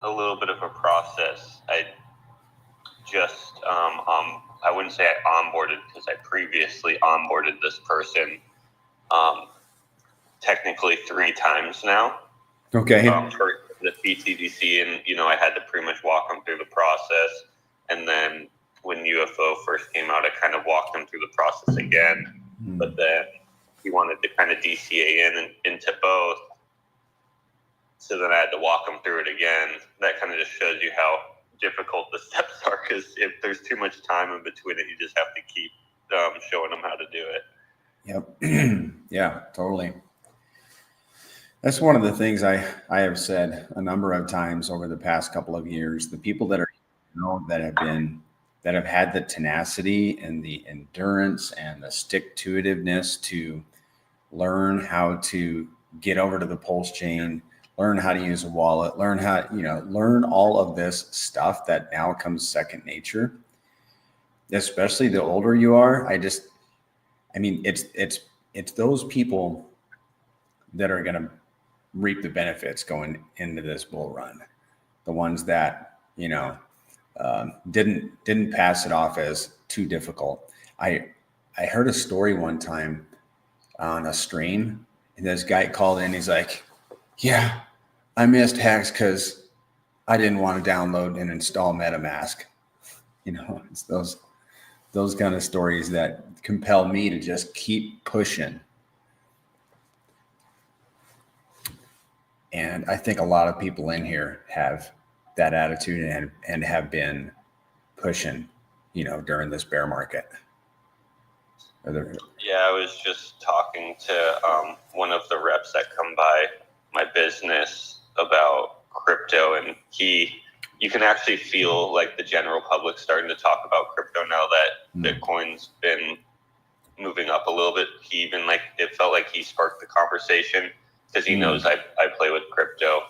a little bit of a process. I just, I wouldn't say I onboarded because I previously onboarded this person technically 3 times now. Okay. For the pTGC, and I had to pretty much walk them through the process. And then when UFO first came out, I kind of walked them through the process again. But then he wanted to kind of DCA into both. So then I had to walk them through it again. That kind of just shows you how difficult the steps are, because if there's too much time in between it, you just have to keep showing them how to do it. Yep. Yeah, totally. That's one of the things I have said a number of times over the past couple of years. The people that are, that have had the tenacity and the endurance and the stick-to-itiveness to learn how to get over to the pulse chain, learn how to use a wallet, learn all of this stuff that now comes second nature. Especially the older you are, it's those people that are going to reap the benefits going into this bull run. The ones that, didn't pass it off as too difficult. I heard a story one time on a stream, and this guy called in. He's like, yeah, I missed hacks because I didn't want to download and install MetaMask. It's those kind of stories that compel me to just keep pushing. And I think a lot of people in here have that attitude and have been pushing, during this bear market. Yeah, I was just talking to one of the reps that come by my business about crypto, and you can actually feel like the general public starting to talk about crypto now that Bitcoin's been moving up a little bit. He even it felt like he sparked the conversation, because he knows I play with crypto,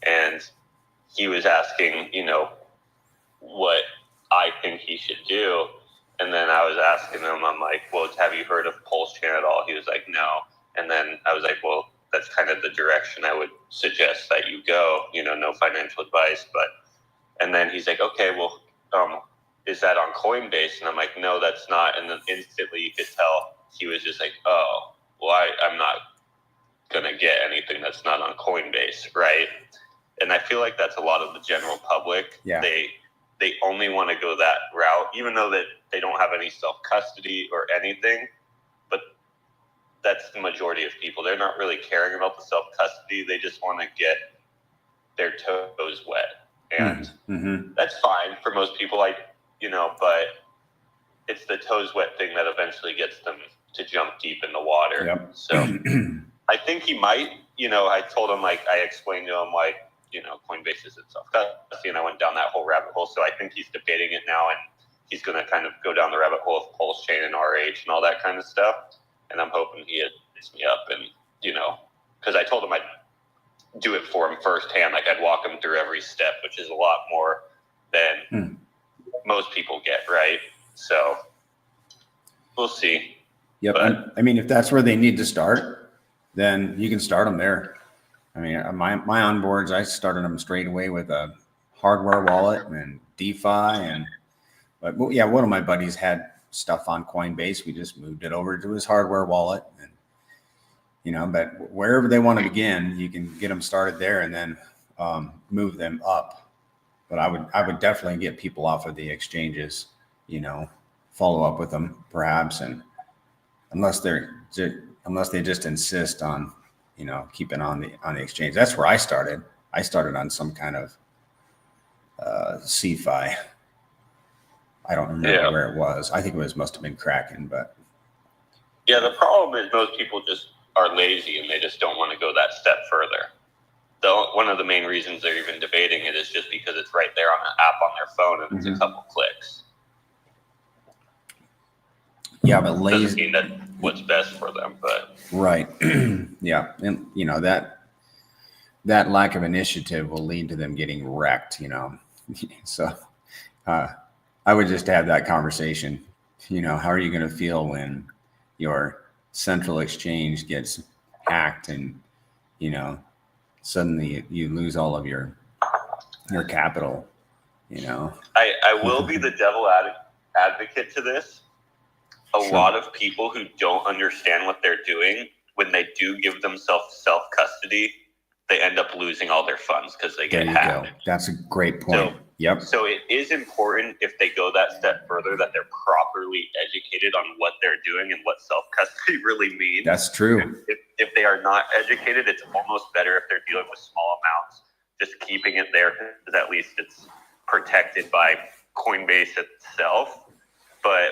and he was asking, what I think he should do. And then I was asking him, I'm like, well, have you heard of Pulse Chain at all? He was like, no. And then I was like, well, that's kind of the direction I would suggest that you go, no financial advice. And then he's like, okay, well, is that on Coinbase? And I'm like, no, that's not. And then instantly you could tell he was just like, oh, well, I'm not going to get anything that's not on Coinbase, right? And I feel like that's a lot of the general public. Yeah. They only want to go that route, even though that they don't have any self-custody or anything. But that's the majority of people. They're not really caring about the self-custody. They just want to get their toes wet. And that's fine for most people, but it's the toes wet thing that eventually gets them to jump deep in the water. Yep. So I think he might, I told him, I explained to him, Coinbase is self-custody, and I went down that whole rabbit hole. So I think he's debating it now, and he's going to kind of go down the rabbit hole of Pulse Chain and RH and all that kind of stuff. And I'm hoping he hits me up, and, because I told him I'd do it for him firsthand. I'd walk him through every step, which is a lot more than most people get, right? So we'll see. Yep. But, if that's where they need to start, then you can start them there. My onboards, I started them straight away with a hardware wallet and DeFi, but one of my buddies had stuff on Coinbase. We just moved it over to his hardware wallet, and but wherever they want to begin, you can get them started there and then move them up. But I would definitely get people off of the exchanges, follow up with them perhaps, and unless they just insist on keeping on the exchange. That's where I started. I started on some kind of CFI. I don't remember where it was. I think must have been Kraken, but yeah, the problem is most people just are lazy and they just don't want to go that step further. One of the main reasons they're even debating it is just because it's right there on an app on their phone and it's a couple clicks. Yeah, but lazy doesn't mean that's what's best for them, but right. Yeah, and that lack of initiative will lead to them getting wrecked. So I would just have that conversation. How are you going to feel when your central exchange gets hacked and suddenly you lose all of your your capital, you know. I will be the devil advocate to this. A lot of people who don't understand what they're doing, when they do give themselves self-custody, they end up losing all their funds because they get hacked. Go. That's a great point. So it is important, if they go that step further, that they're properly educated on what they're doing and what self-custody really means. That's true. If they are not educated, it's almost better if they're dealing with small amounts, just keeping it there, because at least it's protected by Coinbase itself. But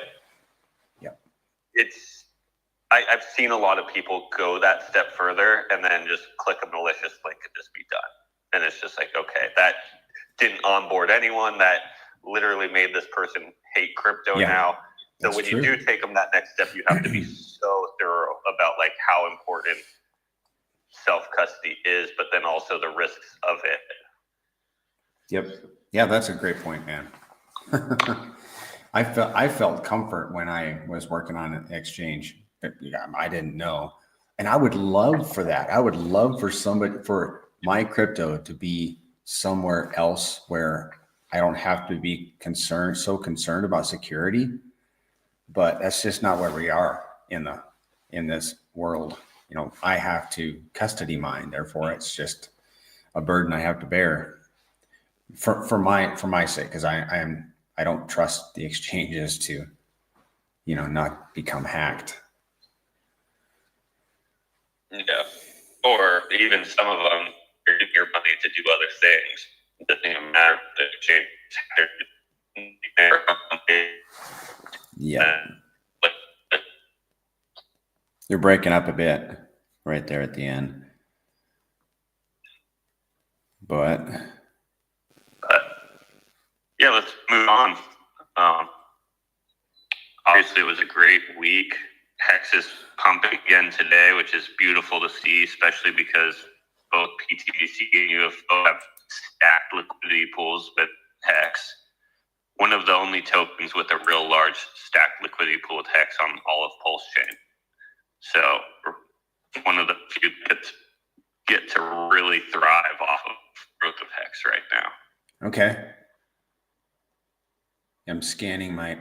I've seen a lot of people go that step further and then just click a malicious link and just be done. And it's just like, okay, that didn't onboard anyone. That literally made this person hate crypto now. So when you do take them that next step, you have to be so thorough about like how important self-custody is, but then also the risks of it. Yep. Yeah, that's a great point, man. I felt comfort when I was working on an exchange. I didn't know. And I would love for that. I would love for my crypto to be somewhere else where I don't have to be so concerned about security. But that's just not where we are in this world. You know, I have to custody mine. Therefore, it's just a burden I have to bear for my sake, because I don't trust the exchanges to, you know, not become hacked. Yeah. Or even some of them, you're using your money to do other things. It doesn't even matter if the exchange. Yeah. You're breaking up a bit right there at the end. But yeah, let's move on. Obviously, it was a great week. Hex is pumping again today, which is beautiful to see, especially because both pTGC and UFO have stacked liquidity pools with Hex. One of the only tokens with a real large stacked liquidity pool with Hex on all of Pulse Chain. So we're one of the few that get to really thrive off of growth of Hex right now. Okay. I'm scanning my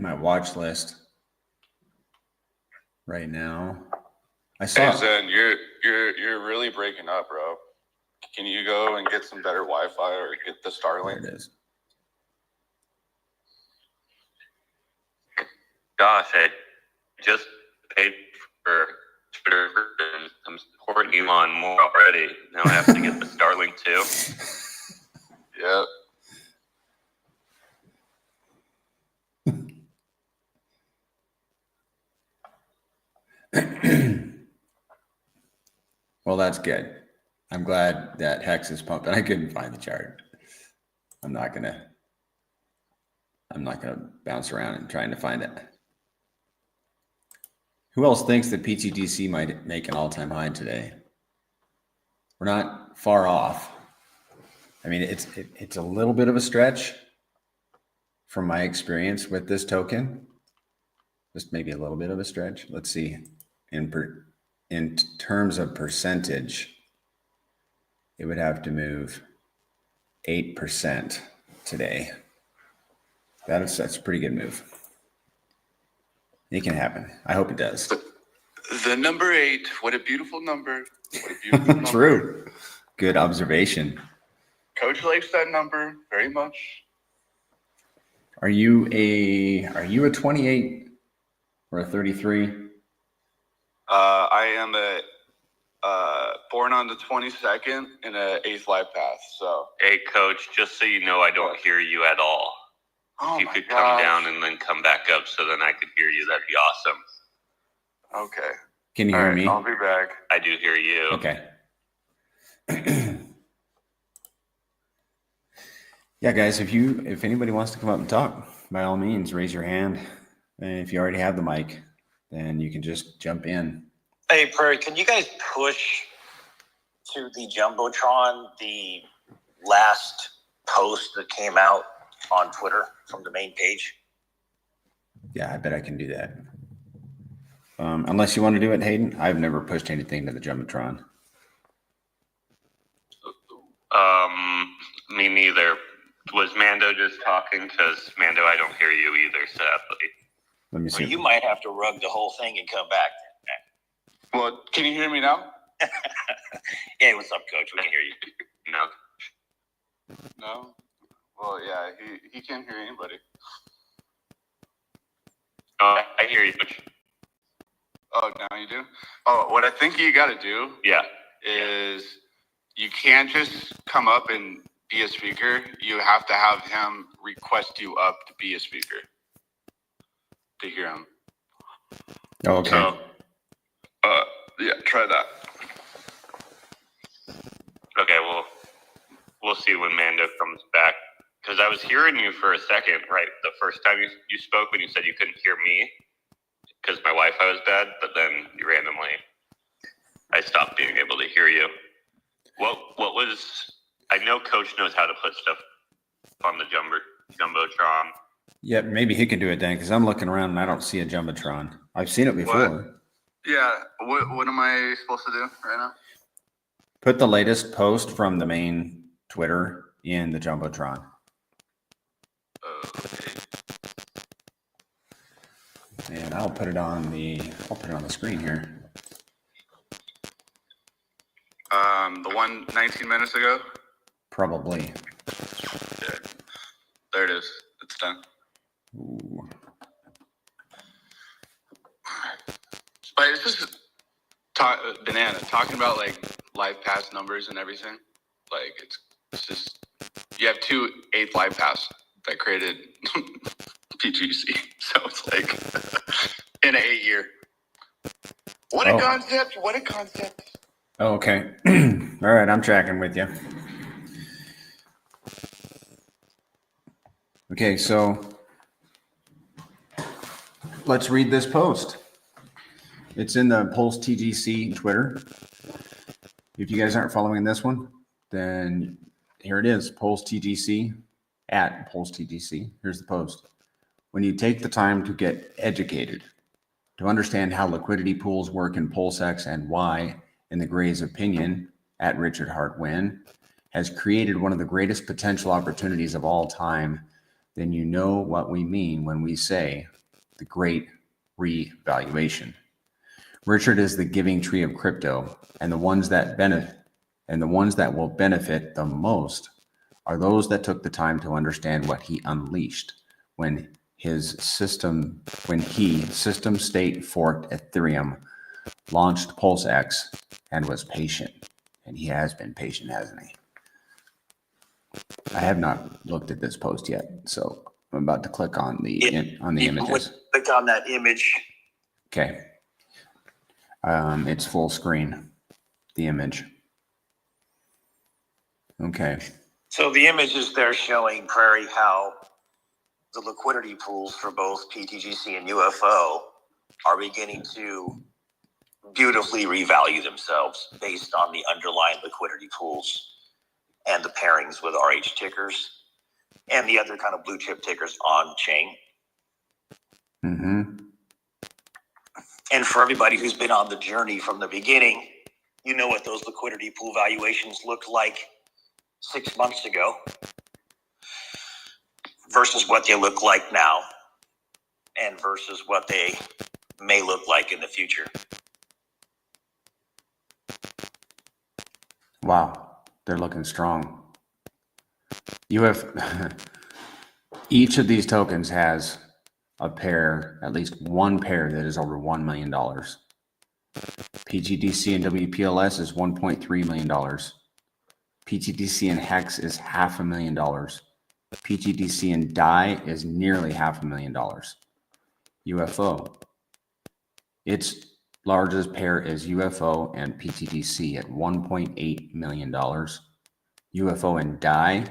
my watch list right now. I saw. Hey Zen, you're really breaking up, bro. Can you go and get some better Wi-Fi or get the Starlink? There it is. Gosh, I just paid for Twitter and I'm supporting Elon more already. Now I have to get the Starlink too. Yep. Well, that's good. I'm glad that Hex is pumping. I couldn't find the chart. I'm not gonna bounce around and trying to find it. Who else thinks that pTGC might make an all-time high today? We're not far off. I mean, it's a little bit of a stretch from my experience with this token. Just maybe a little bit of a stretch. Let's see. In terms of percentage, it would have to move 8% today. That's a pretty good move. It can happen. I hope it does. The number 8. What a beautiful number. What a beautiful number. True. Good observation. Coach likes that number very much. Are you a 28 or a 33? I am born on the 22nd in an 8th life path. So, hey, Coach, just so you know, I don't hear you at all. Oh if you could come down and then come back up so then I could hear you, that'd be awesome. Okay. Can you hear me? I'll be back. I do hear you. Okay. Yeah, guys, if anybody wants to come up and talk, by all means, raise your hand. And if you already have the mic, then you can just jump in. Hey, Prairie, can you guys push to the Jumbotron the last post that came out on Twitter from the main page? Yeah, I bet I can do that. Unless you want to do it, Hayden. I've never pushed anything to the Jumbotron. Me neither. Was Mando just talking? Because Mando, I don't hear you either, sadly. Let me Well, see. you might have to rug the whole thing and come back. Well, can you hear me now? Hey, what's up, Coach? We can hear you. No. No. Well, yeah, he can't hear anybody. Oh, I hear you. Oh, now you do? Oh, what I think you got to do Yeah. is you can't just come up and be a speaker. You have to have him request you up to be a speaker to hear him. Oh, okay. So, yeah, try that. Okay, well, we'll see when Mando comes back. Because I was hearing you for a second, right? The first time you spoke when you said you couldn't hear me because my Wi-Fi was bad, but then you randomly, I stopped being able to hear you. What was, I know Coach knows how to put stuff on the Jumbotron. Yeah, maybe he could do it then, because I'm looking around and I don't see a Jumbotron. I've seen it before. Yeah, what am I supposed to do right now? Put the latest post from the main Twitter in the Jumbotron. Okay. And I'll put it on the screen here. The one 19 minutes ago? Probably. Yeah. There it is. It's done. Ooh. But it's just banana talking about like live pass numbers and everything. Like it's just you have 2 8th live pass that created pTGC. So it's like in an 8 year. What a concept! What a concept! Oh, okay. All right, I'm tracking with you. Okay, so let's read this post. It's in the Pulse TGC Twitter. If you guys aren't following this one, then here it is, Pulse TGC, at Pulse TGC. Here's the post. When you take the time to get educated, to understand how liquidity pools work in PulseX and why, in the Gray's opinion, at Richard Hart Wynn, has created one of the greatest potential opportunities of all time, then you know what we mean when we say the great revaluation. Richard is the giving tree of crypto, and the ones that will benefit the most are those that took the time to understand what he unleashed when he system state forked Ethereum, launched PulseX, and was patient. And he has been patient, hasn't he? I have not looked at this post yet, so I'm about to click on the images. Click on that image. Okay. It's full screen, the image. Okay. So the image is there showing Prairie how the liquidity pools for both pTGC and UFO are beginning to beautifully revalue themselves based on the underlying liquidity pools and the pairings with RH tickers and the other kind of blue chip tickers on chain. Mm-hmm. And for everybody who's been on the journey from the beginning, you know what those liquidity pool valuations looked like 6 months ago versus what they look like now and versus what they may look like in the future. Wow, they're looking strong. Each of these tokens has a pair, at least one pair that is over $1 million. PGDC and WPLS is $1.3 million. PTDC and Hex is $500,000. PTDC and DAI is nearly $500,000. UFO, its largest pair is UFO and PTDC at $1.8 million. UFO and DAI,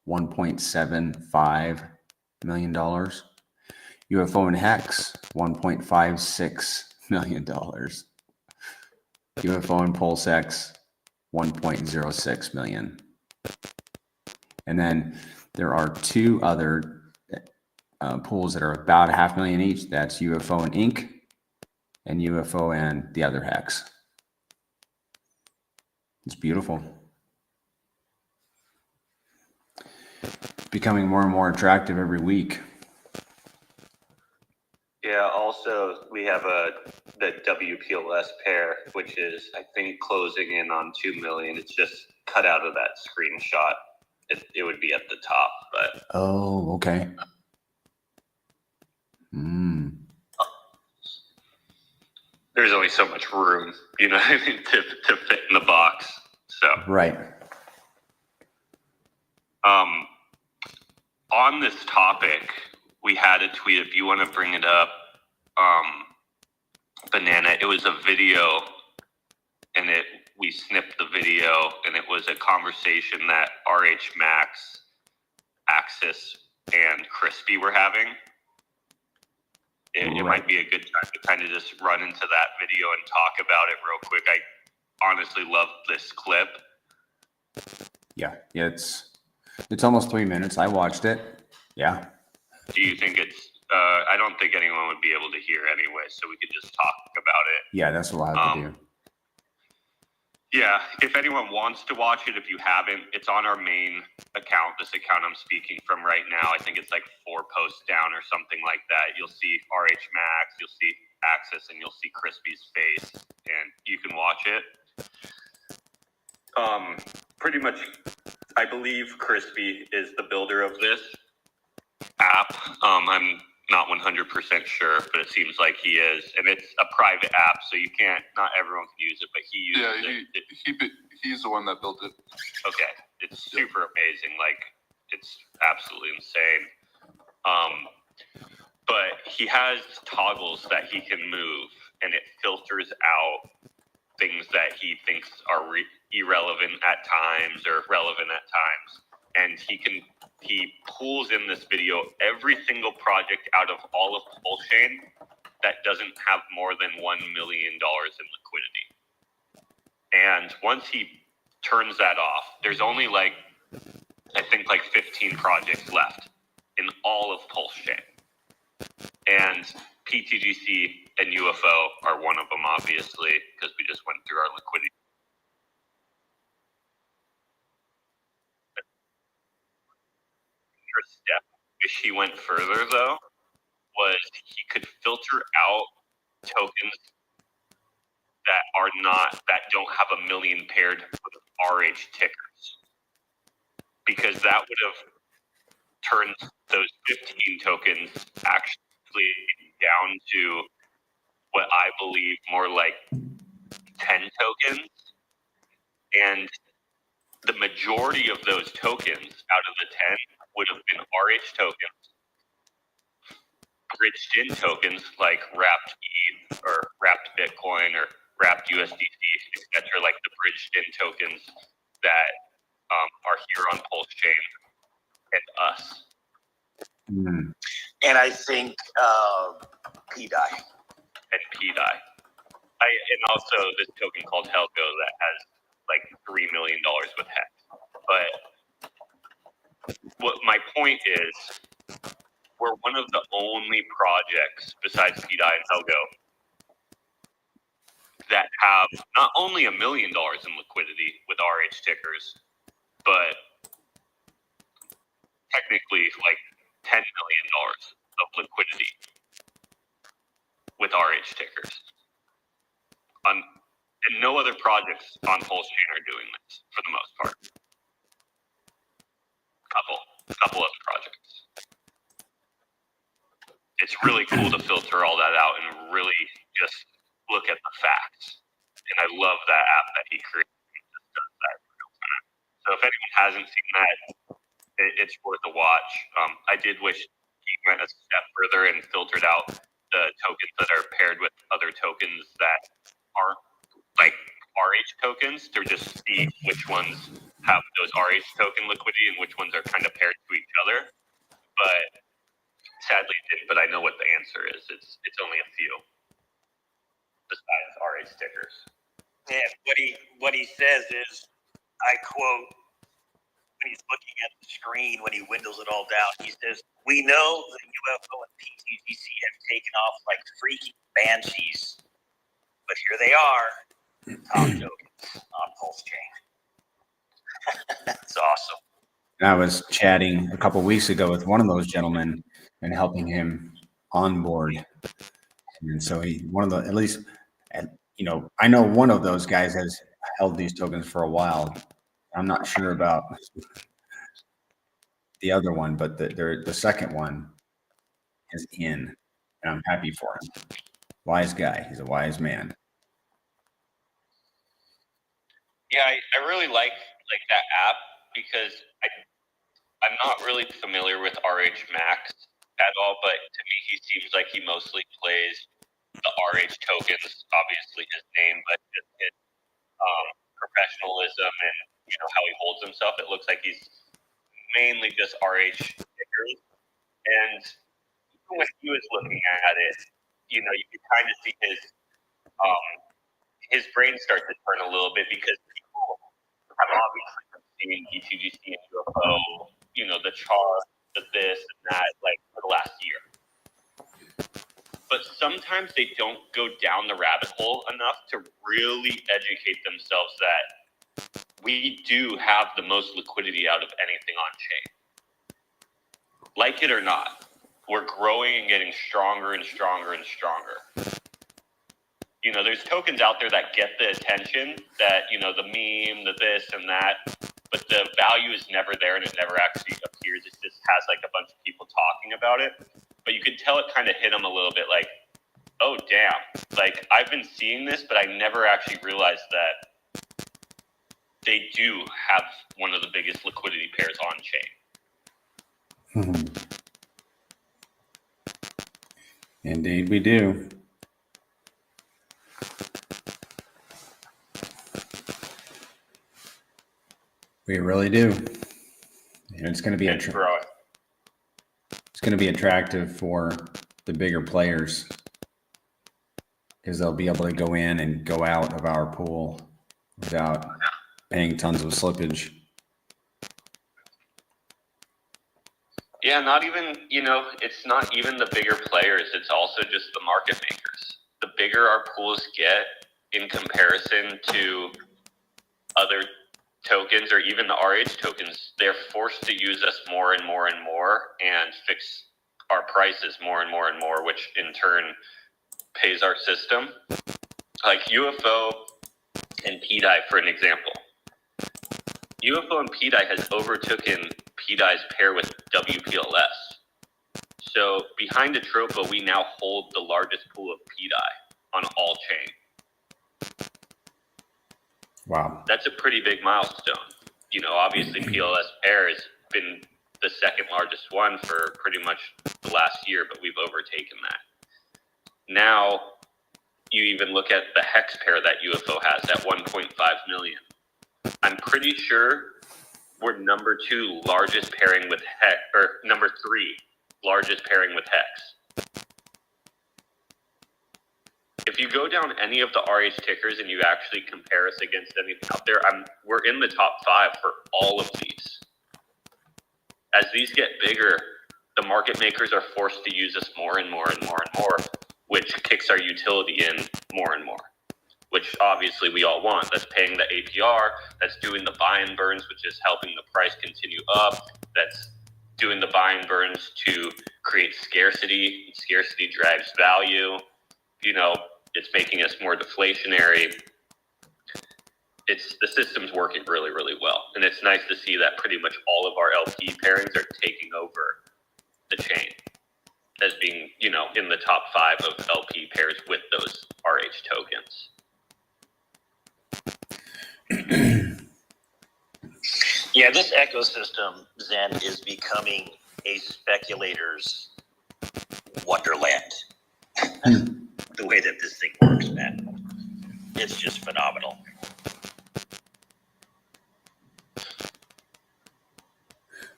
$1.75 million. UFO and Hex, $1.56 million. UFO and PulseX, $1.06 million. And then there are 2 other pools that are about $500,000 each. That's UFO and Inc. and UFO and the other Hex. It's beautiful. becoming more and more attractive every week. Yeah, also we have the WPLS pair, which is I think closing in on 2 million. It's just cut out of that screenshot. It would be at the top, but Oh, okay. there's only so much room, you know what I mean, to fit in the box. So Right. On this topic, we had a tweet. If you want to bring it up, Banana. It was a video, and we snipped the video, and it was a conversation that RH Max, Axis, and Crispy were having. It might be a good time to kind of just run into that video and talk about it real quick. I honestly love this clip. Yeah, it's almost 3 minutes. I watched it. Yeah. Do you think it's? I don't think anyone would be able to hear anyway, so we could just talk about it. Yeah, that's what we'll have to do. Yeah, if anyone wants to watch it, if you haven't, it's on our main account, this account I'm speaking from right now. I think it's like 4 posts down or something like that. You'll see RH Max, you'll see Axis, and you'll see Crispy's face, and you can watch it. Pretty much, I believe Crispy is the builder of this app. I'm not 100% sure, but it seems like he is, and it's a private app, so not everyone can use it, but he uses it. He's the one that built it. Okay, it's super amazing. Like, it's absolutely insane. But he has toggles that he can move, and it filters out things that he thinks are irrelevant at times or relevant at times. And he pulls in this video every single project out of all of Pulsechain that doesn't have more than $1 million in liquidity. And once he turns that off, there's only I think 15 projects left in all of Pulsechain. And pTGC and UFO are one of them, obviously, because we just went through our liquidity. Step, if he went further, though, was he could filter out tokens that don't have a million paired with RH tickers, because that would have turned those 15 tokens actually down to what I believe more like 10 tokens, and the majority of those tokens out of the 10 would have been RH tokens, bridged in tokens like wrapped ETH or wrapped Bitcoin or wrapped USDC, etc., like the bridged in tokens that are here on Pulsechain and us. And I think PDI. And PDI. And also this token called Helgo that has like $3 million with Hex. But what my point is, we're one of the only projects besides PDI and Helgo that have not only $1 million in liquidity with RH tickers, but technically like $10 million of liquidity with RH tickers. And no other projects on Pulsechain are doing this for the most part. A couple other projects. It's really cool to filter all that out and really just look at the facts. And I love that app that he created. He just does that in real time. So if anyone hasn't seen that, it's worth a watch. I did wish he went a step further and filtered out the tokens that are paired with other tokens that aren't like RH tokens, to just see which ones have those RH token liquidity and which ones are kind of paired to each other. But sadly it didn't, but I know what the answer is. It's only a few besides RH stickers. And what he says is, I quote, when he's looking at the screen, when he windows it all down, he says, "We know the UFO and pTGC have taken off like freaking banshees, but here they are, top tokens on Pulsechain." That's awesome. And I was chatting a couple weeks ago with one of those gentlemen and helping him onboard. And so at least, I know one of those guys has held these tokens for a while. I'm not sure about the other one, but the second one is in, and I'm happy for him. Wise guy. He's a wise man. Yeah, I really like that app because I'm not really familiar with RH Max at all, but to me he seems like he mostly plays the RH tokens, obviously his name, but just his professionalism and how he holds himself. It looks like he's mainly just RH stickers, and even when he was looking at it, you could kind of see his brain start to turn a little bit because people have obviously been seeing pTGC and UFO, the chart, the this and that, like for the last year. But sometimes they don't go down the rabbit hole enough to really educate themselves that we do have the most liquidity out of anything on chain. Like it or not, we're growing and getting stronger and stronger and stronger. There's tokens out there that get the attention, that, the meme, the this and that, but the value is never there and it never actually appears. It just has like a bunch of people talking about it. But you could tell it kind of hit them a little bit like, oh, damn. Like, I've been seeing this, but I never actually realized that they do have one of the biggest liquidity pairs on chain. Indeed, we do. We really do. And it's going to be It's growing. It's going to be attractive for the bigger players because they'll be able to go in and go out of our pool without paying tons of slippage. Yeah, not even, it's not even the bigger players. It's also just the market makers. The bigger our pools get in comparison to other tokens or even the RH tokens, they're forced to use us more and more and more and fix our prices more and more and more, which in turn pays our system. Like UFO and pDI, for an example. UFO and pDI has overtaken pDI's pair with WPLS. So behind Atropa, we now hold the largest pool of pDI on all chain. Wow. That's a pretty big milestone. Obviously PLS pair has been the second largest one for pretty much the last year, but we've overtaken that. Now, you even look at the hex pair that UFO has at 1.5 million. I'm pretty sure we're number 2 largest pairing with hex, or number 3 largest pairing with hex. If you go down any of the RH tickers and you actually compare us against anything out there, we're in the top 5 for all of these. As these get bigger, the market makers are forced to use us more and more and more and more, which kicks our utility in more and more, which obviously we all want. That's paying the APR, that's doing the buy and burns, which is helping the price continue up, that's doing the buy and burns to create scarcity. Scarcity drives value. It's making us more deflationary. The system's working really, really well. And it's nice to see that pretty much all of our LP pairings are taking over the chain as being, in the top 5 of LP pairs with those RH tokens. Yeah, this ecosystem, Zen, is becoming a speculator's wonderland. The way that this thing works, man. It's just phenomenal.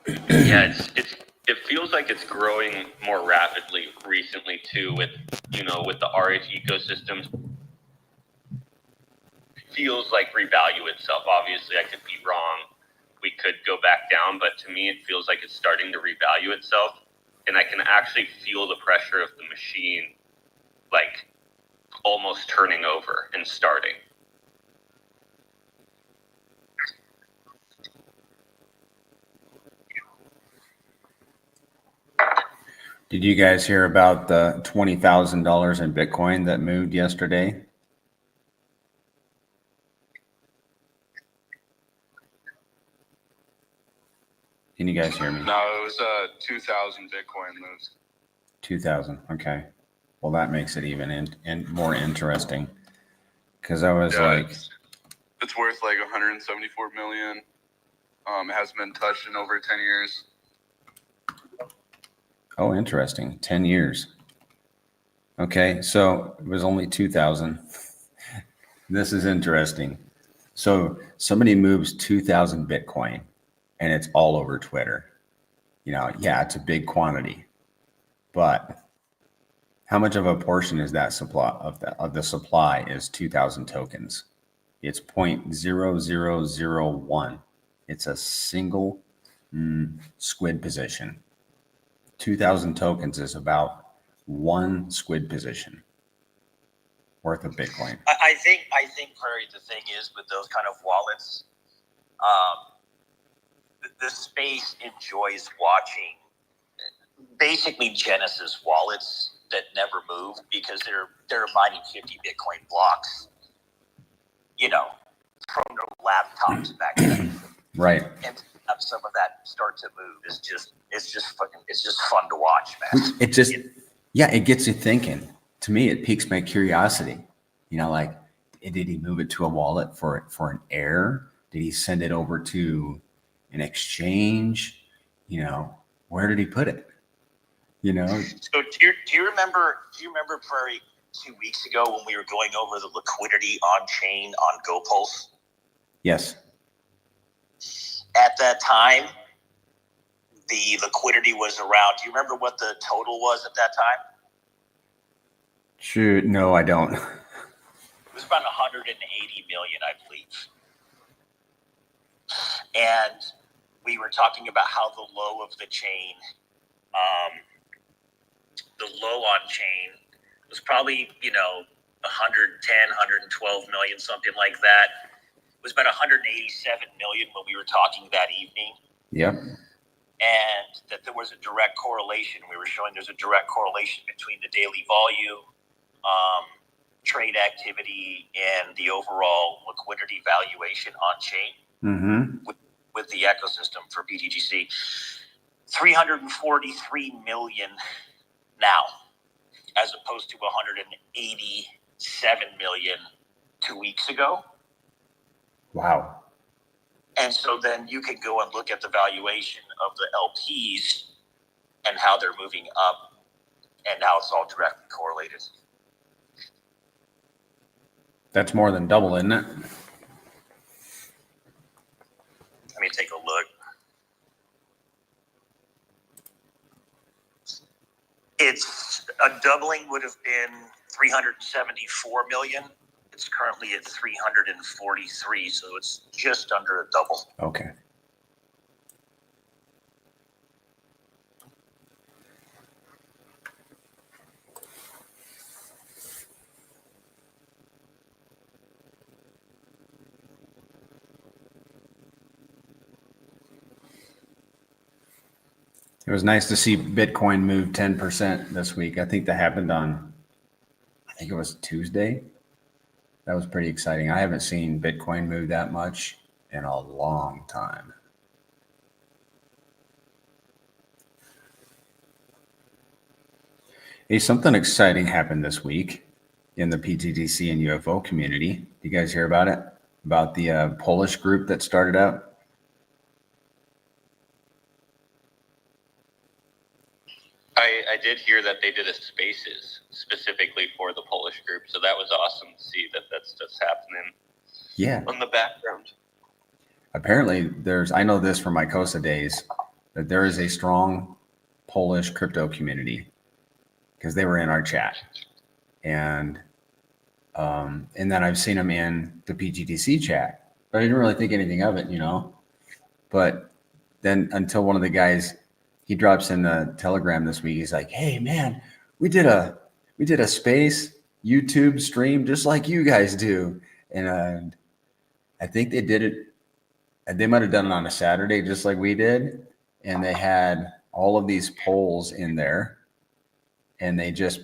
Yeah, it feels like it's growing more rapidly recently too with the RH ecosystems. Feels like revalue itself. Obviously I could be wrong. We could go back down, but to me it feels like it's starting to revalue itself, and I can actually feel the pressure of the machine like almost turning over and starting. Did you guys hear about the $20,000 in Bitcoin that moved yesterday? Can you guys hear me? No, it was 2,000 Bitcoin moves. 2,000. Okay. Well, that makes it even more interesting. Because I was like, it's worth like 174 million. It hasn't been touched in over 10 years. oh, interesting. 10 years. Okay. So it was only 2,000. This is interesting. So somebody moves 2,000 Bitcoin and it's all over Twitter. You know, yeah, it's a big quantity, but how much of a portion is that supply of the supply is 2,000 tokens? It's 0.0001. It's a single squid position. 2,000 tokens is about one squid position worth of Bitcoin. I think, Prairie, the thing is with those kind of wallets, the space enjoys watching basically Genesis wallets that never move because they're mining 50 Bitcoin blocks, you know, from their laptops back then. Right. And have some of that start to move is just fun to watch, man. It gets you thinking. To me, it piques my curiosity. You know, like, did he move it to a wallet for an error? Did he send it over to an exchange? You know, where did he put it? You know. So do you remember Prairie 2 weeks ago when we were going over the liquidity on chain on GoPulse? Yes. At that time, the liquidity was around. Do you remember what the total was at that time? Sure. No, I don't. It was about 180 million, I believe. And we were talking about how the low of the chain, the low on chain was probably, 110, 112 million, something like that. It was about 187 million when we were talking that evening. Yep. And that there was a direct correlation. We were showing there's a direct correlation between the daily volume, trade activity, and the overall liquidity valuation on chain with the ecosystem for pTGC. 343 million now, as opposed to 187 million 2 weeks ago. Wow. And so then you can go and look at the valuation of the LPs and how they're moving up and how it's all directly correlated. That's more than double, isn't it? Let me take a look. It's a doubling would have been 374 million. It's currently at 343, so it's just under a double. Okay. It was nice to see Bitcoin move 10% this week. I think that happened on, I think it was Tuesday. That was pretty exciting. I haven't seen Bitcoin move that much in a long time. Hey, something exciting happened this week in the pTGC and UFO community. You guys hear about it? About the Polish group that started out? I did hear that they did a spaces specifically for the Polish group, so that was awesome to see that that's just happening. Yeah. On the background. Apparently, I know this from my COSA days, that there is a strong Polish crypto community because they were in our chat, and then I've seen them in the pGTC chat, but I didn't really think anything of it, But then until one of the guys, he drops in the Telegram this week. He's like, "Hey man, we did a space YouTube stream just like you guys do," and I think they did it. They might have done it on a Saturday, just like we did, and they had all of these polls in there, and they just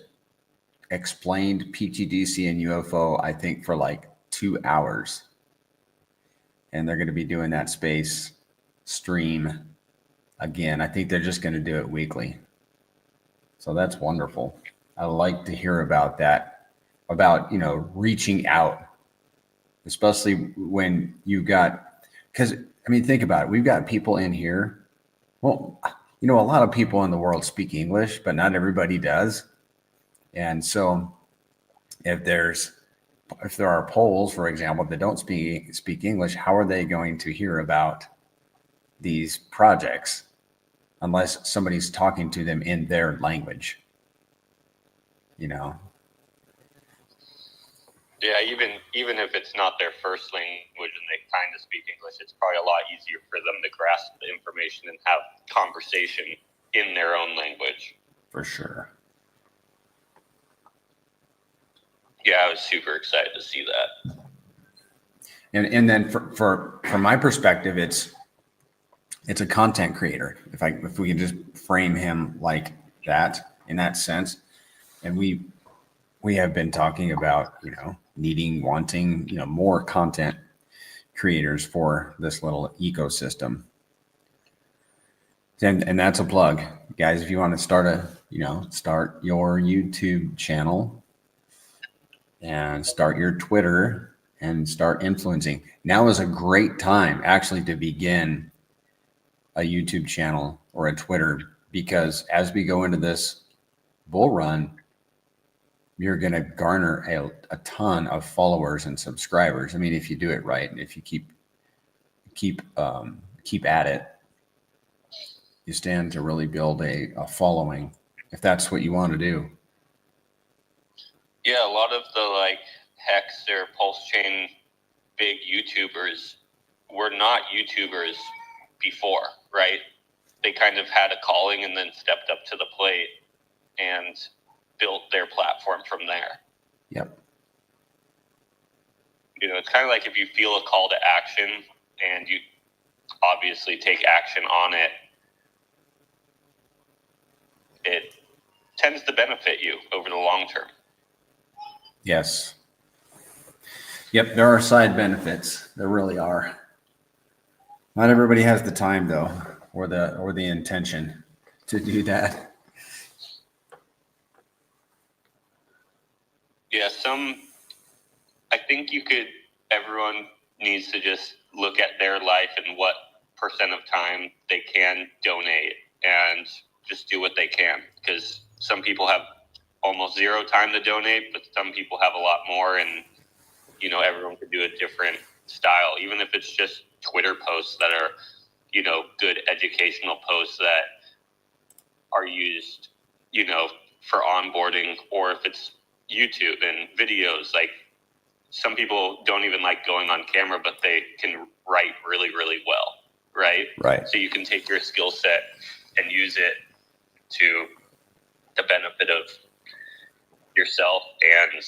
explained pTGC and UFO, I think, for like 2 hours. And they're going to be doing that space stream again. I think they're just going to do it weekly. So that's wonderful. I like to hear about that, about, reaching out, especially when you got, because, I mean, think about it. We've got people in here. Well, a lot of people in the world speak English, but not everybody does. And so if there are Poles, for example, that don't speak English, how are they going to hear about these projects unless somebody's talking to them in their language? Yeah, even if it's not their first language and they kind of speak English, it's probably a lot easier for them to grasp the information and have conversation in their own language. For sure. Yeah, I was super excited to see that. And then from my perspective, it's a content creator. If we can just frame him like that, in that sense. And we have been talking about, wanting, more content creators for this little ecosystem. And that's a plug, guys. If you want to start start your YouTube channel and start your Twitter and start influencing. Now is a great time actually to begin a YouTube channel or a Twitter, because as we go into this bull run, you're going to garner a ton of followers and subscribers. I mean, if you do it right, and if you keep at it, you stand to really build a following, if that's what you want to do. Yeah, a lot of the Hex or Pulse Chain big YouTubers were not YouTubers before, right? They kind of had a calling and then stepped up to the plate and built their platform from there. Yep. It's kind of like if you feel a call to action and you obviously take action on it, it tends to benefit you over the long term. Yes. Yep, there are side benefits. There really are. Not everybody has the time though, or the intention to do that. Yeah, I think everyone needs to just look at their life and what percent of time they can donate and just do what they can, because some people have almost zero time to donate, but some people have a lot more, and everyone could do a different style, even if it's just Twitter posts that are good educational posts that are used for onboarding, or if it's YouTube and videos. Like, some people don't even like going on camera, but they can write really, really well, right? Right. So you can take your skill set and use it to the benefit of yourself and,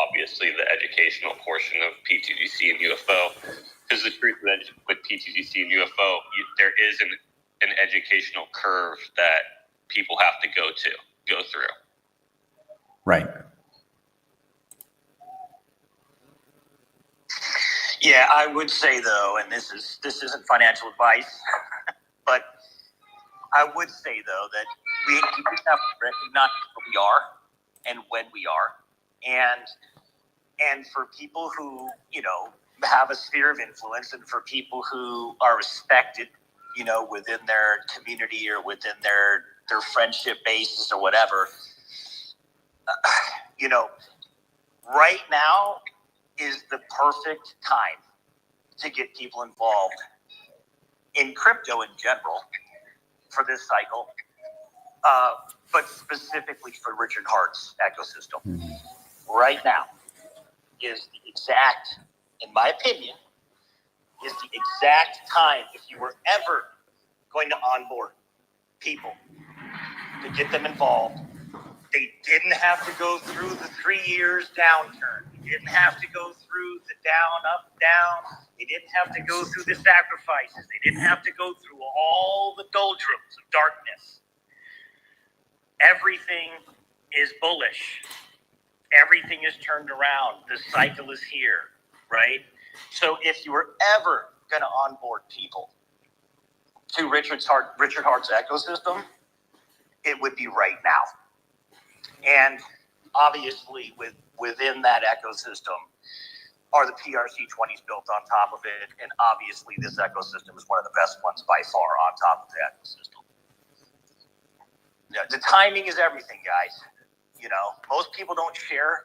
obviously the educational portion of pTGC and UFO. Because the truth with pTGC and UFO, there is an educational curve that people have to go through. Right. Yeah, I would say though, and this isn't financial advice, but I would say though that we just have to recognize where we are and when we are, and for people who have a sphere of influence, and for people who are respected, within their community or within their friendship bases or whatever, right now is the perfect time to get people involved in crypto in general for this cycle, but specifically for Richard Hart's ecosystem. Mm-hmm. Right now is the exact, in my opinion, is the exact time, if you were ever going to onboard people to get them involved. They didn't have to go through the 3 years downturn. They didn't have to go through the down, up, down. They didn't have to go through the sacrifices. They didn't have to go through all the doldrums of darkness. everything is bullish. Everything is turned around. The cycle is here, right? So if you were ever going to onboard people to Richard Hart's ecosystem, it would be right now. And obviously, within that ecosystem are the PRC20s built on top of it, and obviously this ecosystem is one of the best ones by far on top of the ecosystem. Yeah, the timing is everything, guys. You know, most people don't share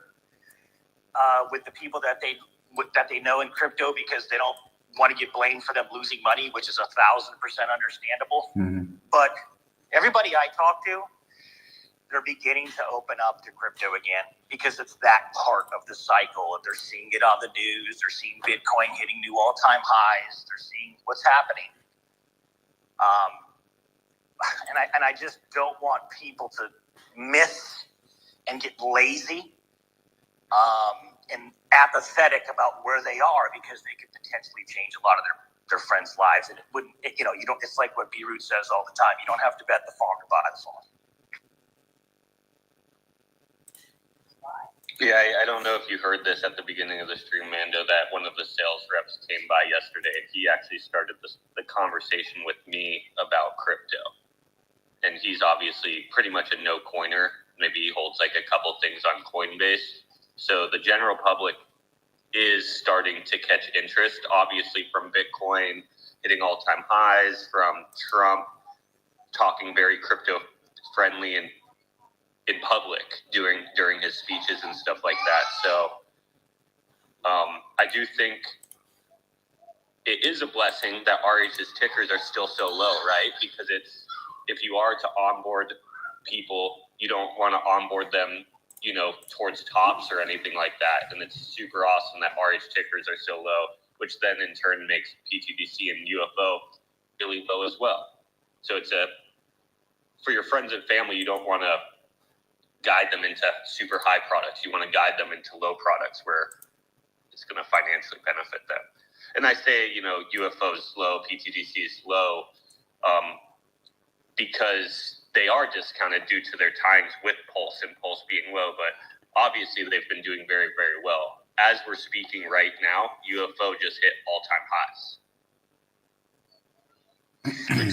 with the people that they know in crypto because they don't want to get blamed for them losing money, which is 1,000% understandable. Mm-hmm. But everybody I talk to, they're beginning to open up to crypto again because it's that part of the cycle. They're seeing it on the news. They're seeing Bitcoin hitting new all-time highs. They're seeing what's happening. And I just don't want people to miss and get lazy and apathetic about where they are because they could potentially change a lot of their friends' lives. And it wouldn't, you know, you don't. It's like what B-Root says all the time. You don't have to bet the farm to buy the farm. Yeah, I don't know if you heard this at the beginning of the stream, Mando, that one of the sales reps came by yesterday. He actually started the conversation with me about crypto. And he's obviously pretty much a no-coiner. Maybe he holds like a couple things on Coinbase. So the general public is starting to catch interest, obviously from Bitcoin hitting all-time highs, from Trump talking very crypto-friendly and in public during his speeches and stuff like that. So I do think it is a blessing that RH's tickers are still so low, right? Because if you are to onboard people, you don't want to onboard them, you know, towards tops or anything like that. And it's super awesome that RH tickers are so low, which then in turn makes pTGC and UFO really low as well. So for your friends and family, you don't want to guide them into super high products. You want to guide them into low products where it's going to financially benefit them. And I say, you know, UFO is low, pTGC is low, because they are discounted due to their times with Pulse and Pulse being low. But obviously they've been doing very, very well. As we're speaking right now, UFO just hit all-time highs.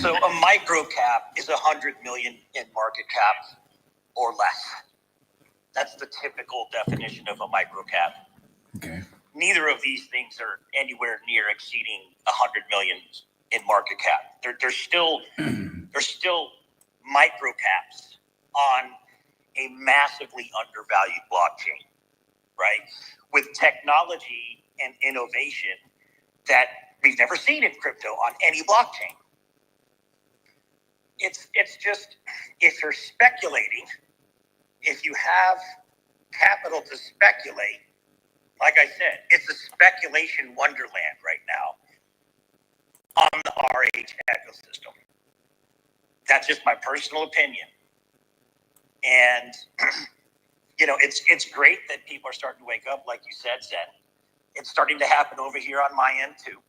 So a micro cap is 100 million in market cap or less. That's the typical definition of a micro cap. Okay. Neither of these things are anywhere near exceeding 100 million in market cap. They're still micro caps on a massively undervalued blockchain, right? With technology and innovation that we've never seen in crypto on any blockchain. It's just, if you're speculating, if you have capital to speculate, like I said, it's a speculation wonderland right now on the RH ecosystem. That's just my personal opinion. And, you know, it's great that people are starting to wake up, like you said, Zen. It's starting to happen over here on my end, too.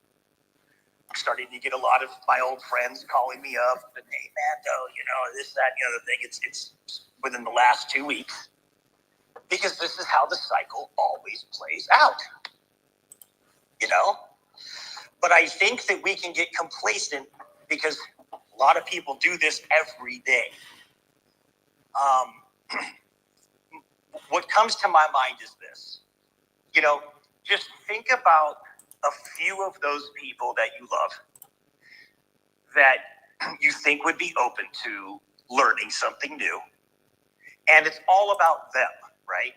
I'm starting to get a lot of my old friends calling me up and, hey, Mando, you know, this, that, and the other thing. It's within the last 2 weeks. Because this is how the cycle always plays out, you know? But I think that we can get complacent because a lot of people do this every day. What comes to my mind is this. You know, just think about a few of those people that you love that you think would be open to learning something new. And it's all about them. Right?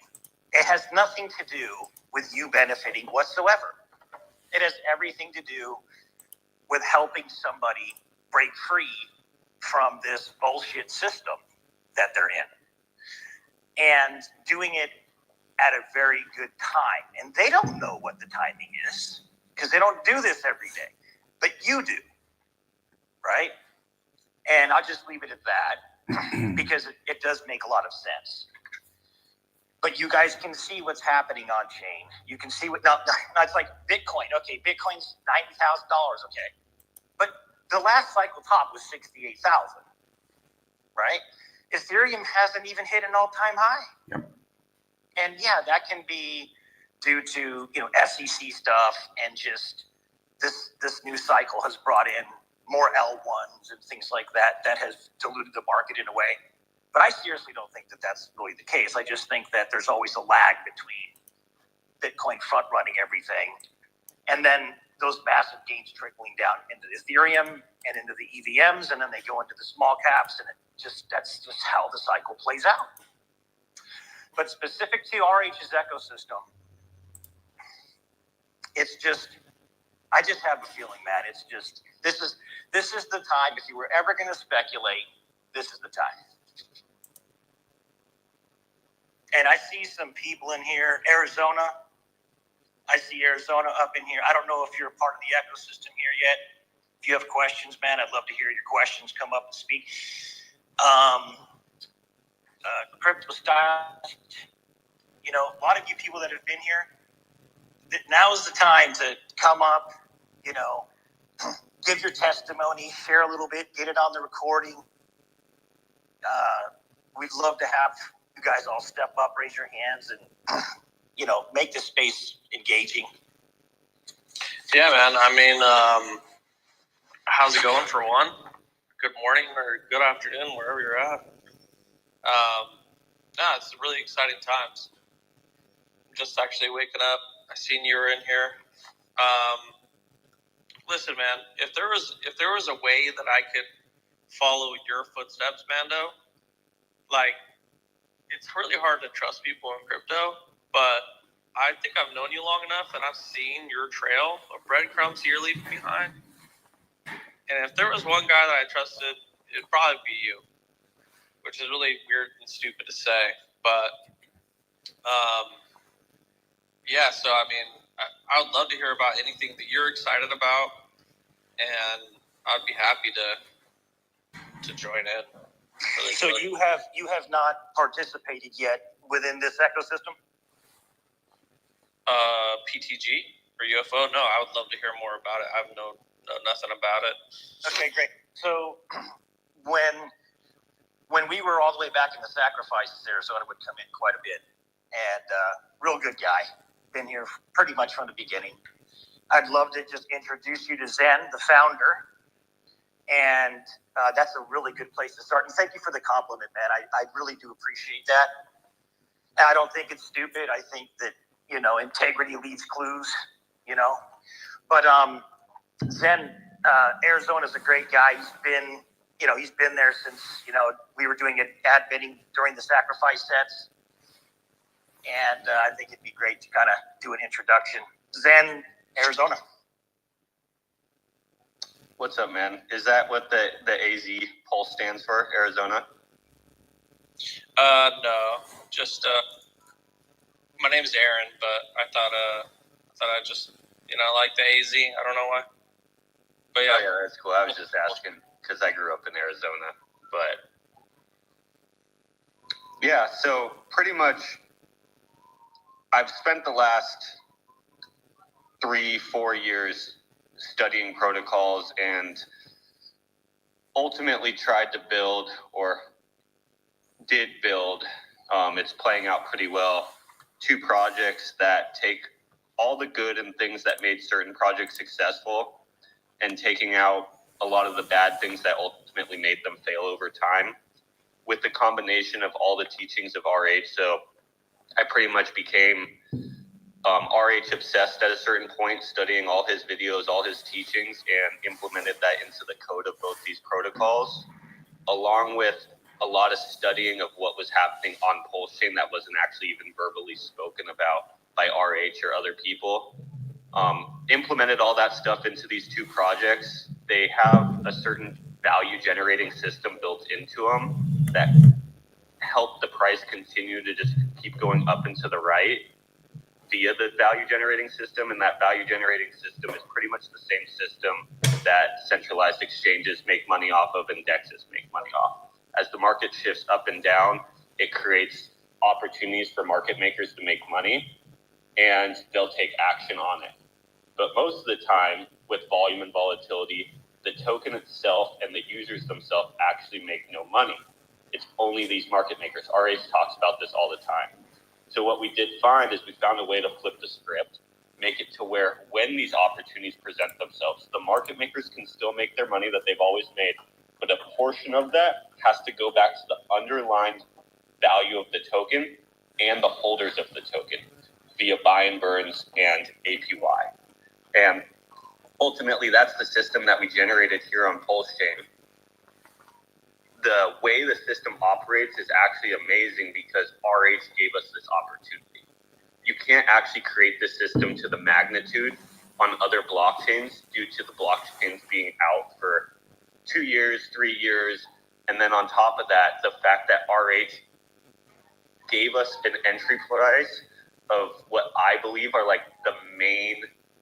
It has nothing to do with you benefiting whatsoever. It has everything to do with helping somebody break free from this bullshit system that they're in. And doing it at a very good time. And they don't know what the timing is because they don't do this every day. But you do. Right? And I'll just leave it at that because it does make a lot of sense. But you guys can see what's happening on chain. You can see what now it's like Bitcoin. Okay, Bitcoin's $90,000. Okay, but the last cycle top was 68,000. Right? Ethereum hasn't even hit an all-time high. Yep. And yeah, that can be due to, SEC stuff and just this new cycle has brought in more L1s and things like that has diluted the market in a way. But I seriously don't think that that's really the case. I just think that there's always a lag between Bitcoin front running everything and then those massive gains trickling down into Ethereum and into the EVMs, and then they go into the small caps, and that's just how the cycle plays out. But specific to RH's ecosystem, I just have a feeling, Matt. It's just this is the time. If you were ever going to speculate, this is the time. And I see some people in here, Arizona. I see Arizona up in here. I don't know if you're a part of the ecosystem here yet. If you have questions, man, I'd love to hear your questions. Come up and speak. Crypto style, a lot of you people that have been here, now is the time to come up, give your testimony, share a little bit, get it on the recording. We'd love to have you guys all step up, raise your hands, and make this space engaging. Yeah, man. I mean, how's it going for one? Good morning or good afternoon, wherever you're at. It's really exciting times. I'm just actually waking up. I seen you were in here. Listen, man, if there was a way that I could follow your footsteps, Mando, like, it's really hard to trust people in crypto, but I think I've known you long enough and I've seen your trail of breadcrumbs you're leaving behind. And if there was one guy that I trusted, it'd probably be you, which is really weird and stupid to say. But, yeah, so I mean, I would love to hear about anything that you're excited about, and I'd be happy to join in. Really, so you have not participated yet within this ecosystem? pTG or UFO? No, I would love to hear more about it. I have know nothing about it. Okay, great. So when we were all the way back in the sacrifices, Arizona would come in quite a bit, and real good guy, been here pretty much from the beginning. I'd love to just introduce you to Zen, the founder, and that's a really good place to start. And thank you for the compliment, man. I really do appreciate that. And I don't think it's stupid. I think that, integrity leaves clues, But Zen, Arizona's a great guy. He's been there since, we were doing admitting during the sacrifice sets. And I think it'd be great to kind of do an introduction. Zen, Arizona. What's up, man? Is that what the AZ pulse stands for, Arizona? No, just my name's Aaron, but I thought I just like the AZ. I don't know why, but yeah. Oh, yeah, that's cool. I was just asking because I grew up in Arizona, but yeah. So pretty much, I've spent the last 3-4 years studying protocols and ultimately tried to build, or did build, it's playing out pretty well, 2 projects that take all the good and things that made certain projects successful and taking out a lot of the bad things that ultimately made them fail over time with the combination of all the teachings of RH. So I pretty much became RH obsessed at a certain point, studying all his videos, all his teachings, and implemented that into the code of both these protocols, along with a lot of studying of what was happening on Pulse Chain that wasn't actually even verbally spoken about by RH or other people. Implemented all that stuff into these 2 projects. They have a certain value generating system built into them that help the price continue to just keep going up and to the right via the value generating system. And that value generating system is pretty much the same system that centralized exchanges make money off of and DEXs make money off. As the market shifts up and down, it creates opportunities for market makers to make money, and they'll take action on it. But most of the time, with volume and volatility, the token itself and the users themselves actually make no money. it's only these market makers. RH talks about this all the time. So what we did find is we found a way to flip the script, make it to where when these opportunities present themselves, the market makers can still make their money that they've always made, but a portion of that has to go back to the underlying value of the token and the holders of the token via buy and burns and APY. And ultimately, that's the system that we generated here on Pulse Chain. The way the system operates is actually amazing because RH gave us this opportunity. You can't actually create this system to the magnitude on other blockchains due to the blockchains being out for 2 years, 3 years. And then on top of that, the fact that RH gave us an entry price of what I believe are like the main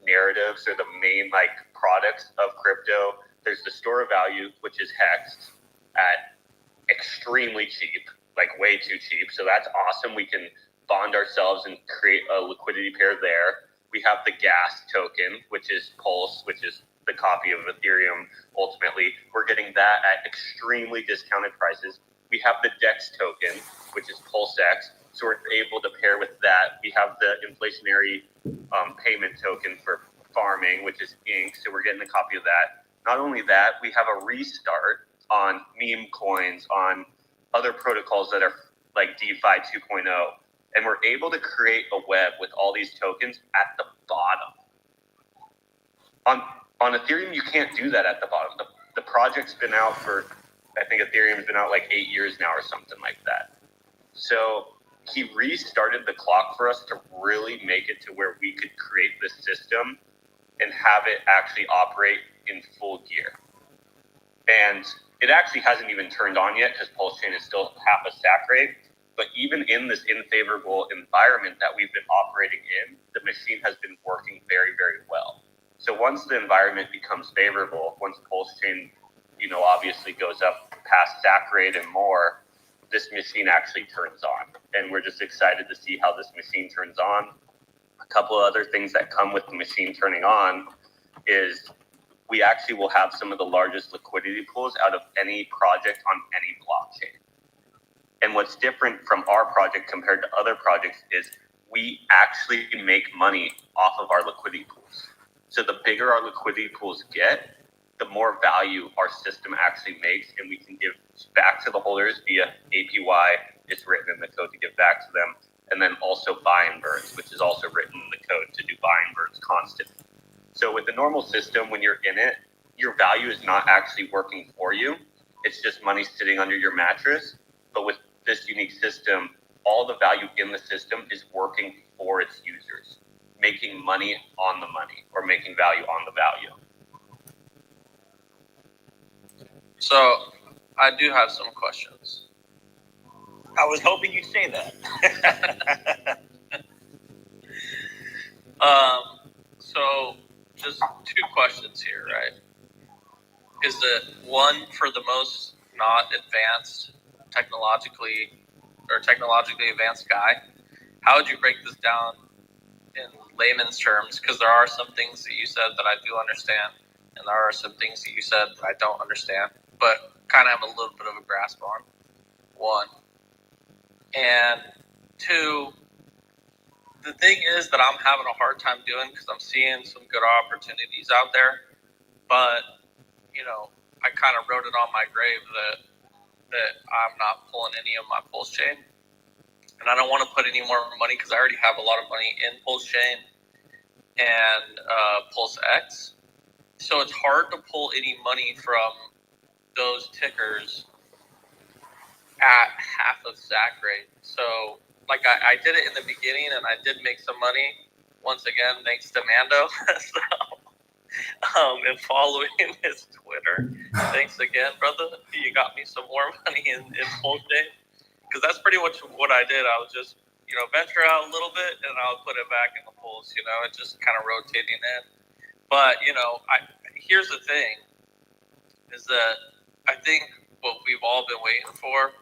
narratives or the main like products of crypto. There's the store of value, which is hexed at extremely cheap, like way too cheap. So that's awesome. We can bond ourselves and create a liquidity pair there. We have the gas token, which is Pulse, which is the copy of Ethereum. Ultimately, we're getting that at extremely discounted prices. We have the DEX token, which is PulseX. So we're able to pair with that. We have the inflationary payment token for farming, which is Inc. So we're getting a copy of that. Not only that, we have a restart on meme coins, on other protocols that are like DeFi 2.0. And we're able to create a web with all these tokens at the bottom. On Ethereum, you can't do that at the bottom. The project's been out for, I think Ethereum's been out like 8 years now or something like that. So he restarted the clock for us to really make it to where we could create this system and have it actually operate in full gear. And it actually hasn't even turned on yet because Pulse Chain is still half a stack rate. But even in this unfavorable environment that we've been operating in, the machine has been working very, very well. So once the environment becomes favorable, once Pulse Chain, obviously goes up past stack rate and more, this machine actually turns on. And we're just excited to see how this machine turns on. A couple of other things that come with the machine turning on is we actually will have some of the largest liquidity pools out of any project on any blockchain. And what's different from our project compared to other projects is we actually make money off of our liquidity pools. So the bigger our liquidity pools get, the more value our system actually makes, and we can give back to the holders via APY. It's written in the code to give back to them. And then also buy and burns, which is also written in the code to do buy and burns constantly. So with the normal system, when you're in it, your value is not actually working for you. It's just money sitting under your mattress. But with this unique system, all the value in the system is working for its users, making money on the money or making value on the value. So I do have some questions. I was hoping you'd say that. So just two questions here, right? Is it one for the most not advanced technologically advanced guy? How would you break this down in layman's terms? Because there are some things that you said that I do understand, and there are some things that you said that I don't understand, but kind of have a little bit of a grasp on. One. And two, the thing is that I'm having a hard time doing because I'm seeing some good opportunities out there, but I kind of wrote it on my grave that I'm not pulling any of my Pulse Chain, and I don't want to put any more money because I already have a lot of money in Pulse Chain and Pulse X, so it's hard to pull any money from those tickers at half of stack rate. So like I did it in the beginning and I did make some money, once again thanks to Mando. So and following his Twitter, thanks again, brother. You got me some more money in Pulse Chain, because that's pretty much what I did. I was just venture out a little bit and I'll put it back in the Pulse, and just kind of rotating in. But here's the thing, is that I think what we've all been waiting for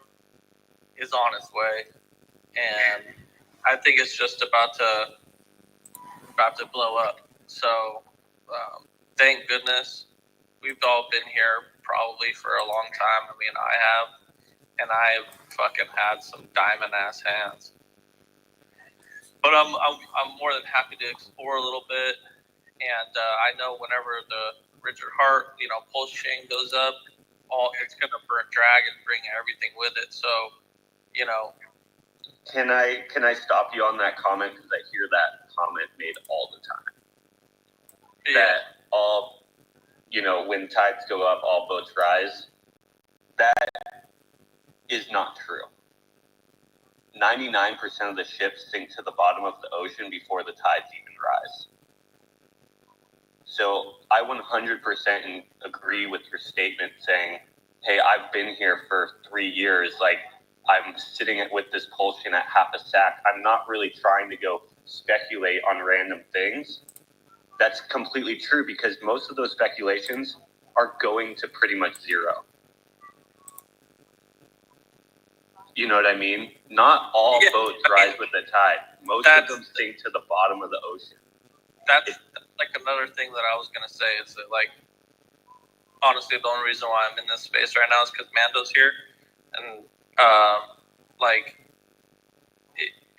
is on its way, and I think it's just about to blow up. So thank goodness we've all been here probably for a long time. I mean, I have, and I've fucking had some diamond ass hands. But I'm more than happy to explore a little bit, and I know whenever the Richard Hart, pulse chain goes up, it's gonna drag and bring everything with it. So, Can I stop you on that comment, because I hear that comment made all the time. yeah. That all, when tides go up, all boats rise. That is not true. 99% of the ships sink to the bottom of the ocean before the tides even rise. So I 100% agree with your statement saying, hey, I've been here for 3 years. Like, I'm sitting with this pulse chain at half a sack. I'm not really trying to go speculate on random things. That's completely true, because most of those speculations are going to pretty much zero. You know what I mean? Not all boats rise with the tide. Most of them sink to the bottom of the ocean. That's like another thing that I was gonna say is that, like, honestly, the only reason why I'm in this space right now is because Mando's here, and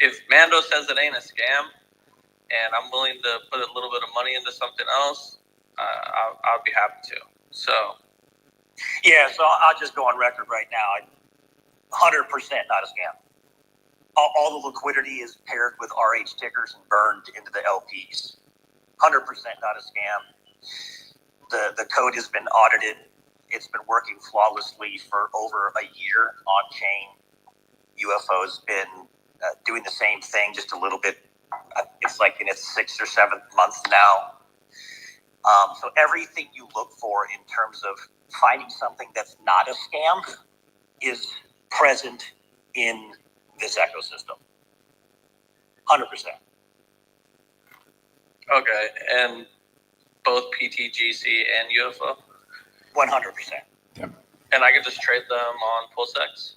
if Mando says it ain't a scam, and I'm willing to put a little bit of money into something else, I'll be happy to. So, Yeah, so I'll just go on record right now. 100% not a scam. All the liquidity is paired with RH tickers and burned into the LPs. 100% not a scam. The code has been audited. It's been working flawlessly for over a year on chain. UFO's been doing the same thing, just a little bit. It's like in its 6th or 7th month now. So everything you look for in terms of finding something that's not a scam is present in this ecosystem. 100%. okay, and both pTGC and UFO, 100%. and I can just trade them on PulseX.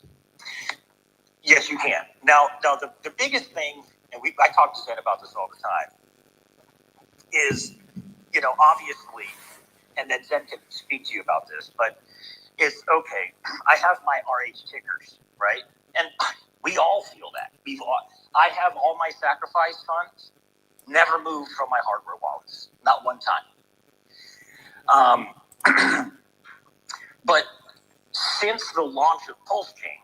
Yes, you can. Now the biggest thing, and I talk to Zen about this all the time, is, obviously, and then Zen can speak to you about this, but it's okay. I have my RH tickers, right? And we all feel that. I have all my sacrifice funds never moved from my hardware wallets, not one time. But since the launch of Pulse Chain,